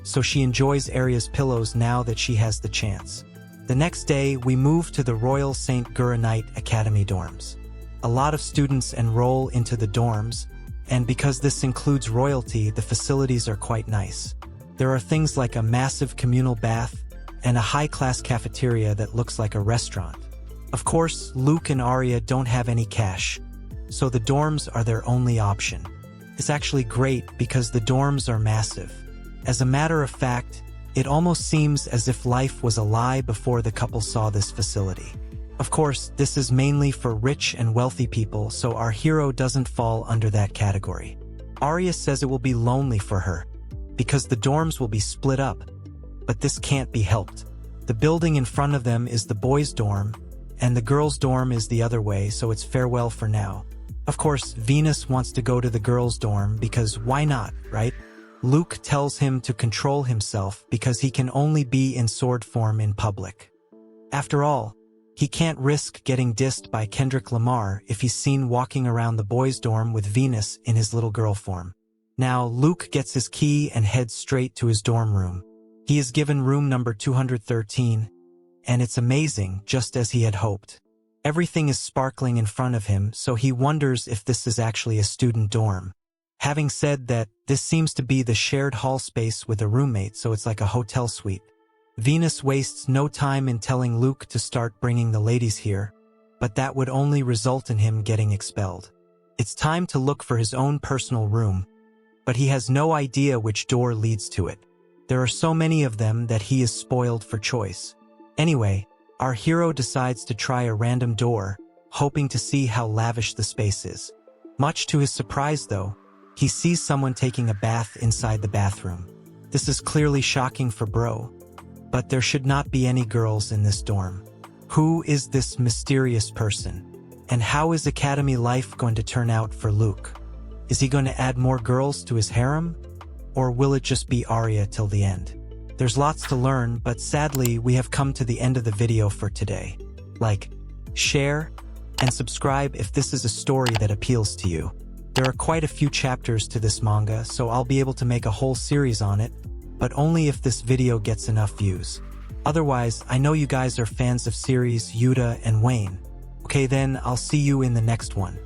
so she enjoys Arya's pillows now that she has the chance. The next day, we move to the Royal St. Guranite Academy dorms. A lot of students enroll into the dorms, and because this includes royalty, the facilities are quite nice. There are things like a massive communal bath and a high-class cafeteria that looks like a restaurant. Of course, Luke and Arya don't have any cash, so the dorms are their only option. It's actually great because the dorms are massive. As a matter of fact, it almost seems as if life was a lie before the couple saw this facility. Of course, this is mainly for rich and wealthy people, so our hero doesn't fall under that category. Arya says it will be lonely for her, because the dorms will be split up, but this can't be helped. The building in front of them is the boys' dorm, and the girls' dorm is the other way, so it's farewell for now. Of course, Venus wants to go to the girls' dorm because why not, right? Luke tells him to control himself because he can only be in sword form in public. After all, he can't risk getting dissed by Kendrick Lamar if he's seen walking around the boys' dorm with Venus in his little girl form. Now, Luke gets his key and heads straight to his dorm room. He is given room number 213, and it's amazing, just as he had hoped. Everything is sparkling in front of him, so he wonders if this is actually a student dorm. Having said that, this seems to be the shared hall space with a roommate, so it's like a hotel suite. Venus wastes no time in telling Luke to start bringing the ladies here, but that would only result in him getting expelled. It's time to look for his own personal room, but he has no idea which door leads to it. There are so many of them that he is spoiled for choice. Anyway, our hero decides to try a random door, hoping to see how lavish the space is. Much to his surprise, though, he sees someone taking a bath inside the bathroom. This is clearly shocking for bro, but there should not be any girls in this dorm. Who is this mysterious person? And how is academy life going to turn out for Luke? Is he going to add more girls to his harem? Or will it just be Arya till the end? There's lots to learn, but sadly we have come to the end of the video for today. Like, share, and subscribe if this is a story that appeals to you. There are quite a few chapters to this manga, so I'll be able to make a whole series on it, but only if this video gets enough views. Otherwise, I know you guys are fans of series Yuta and Wayne. Okay then, I'll see you in the next one.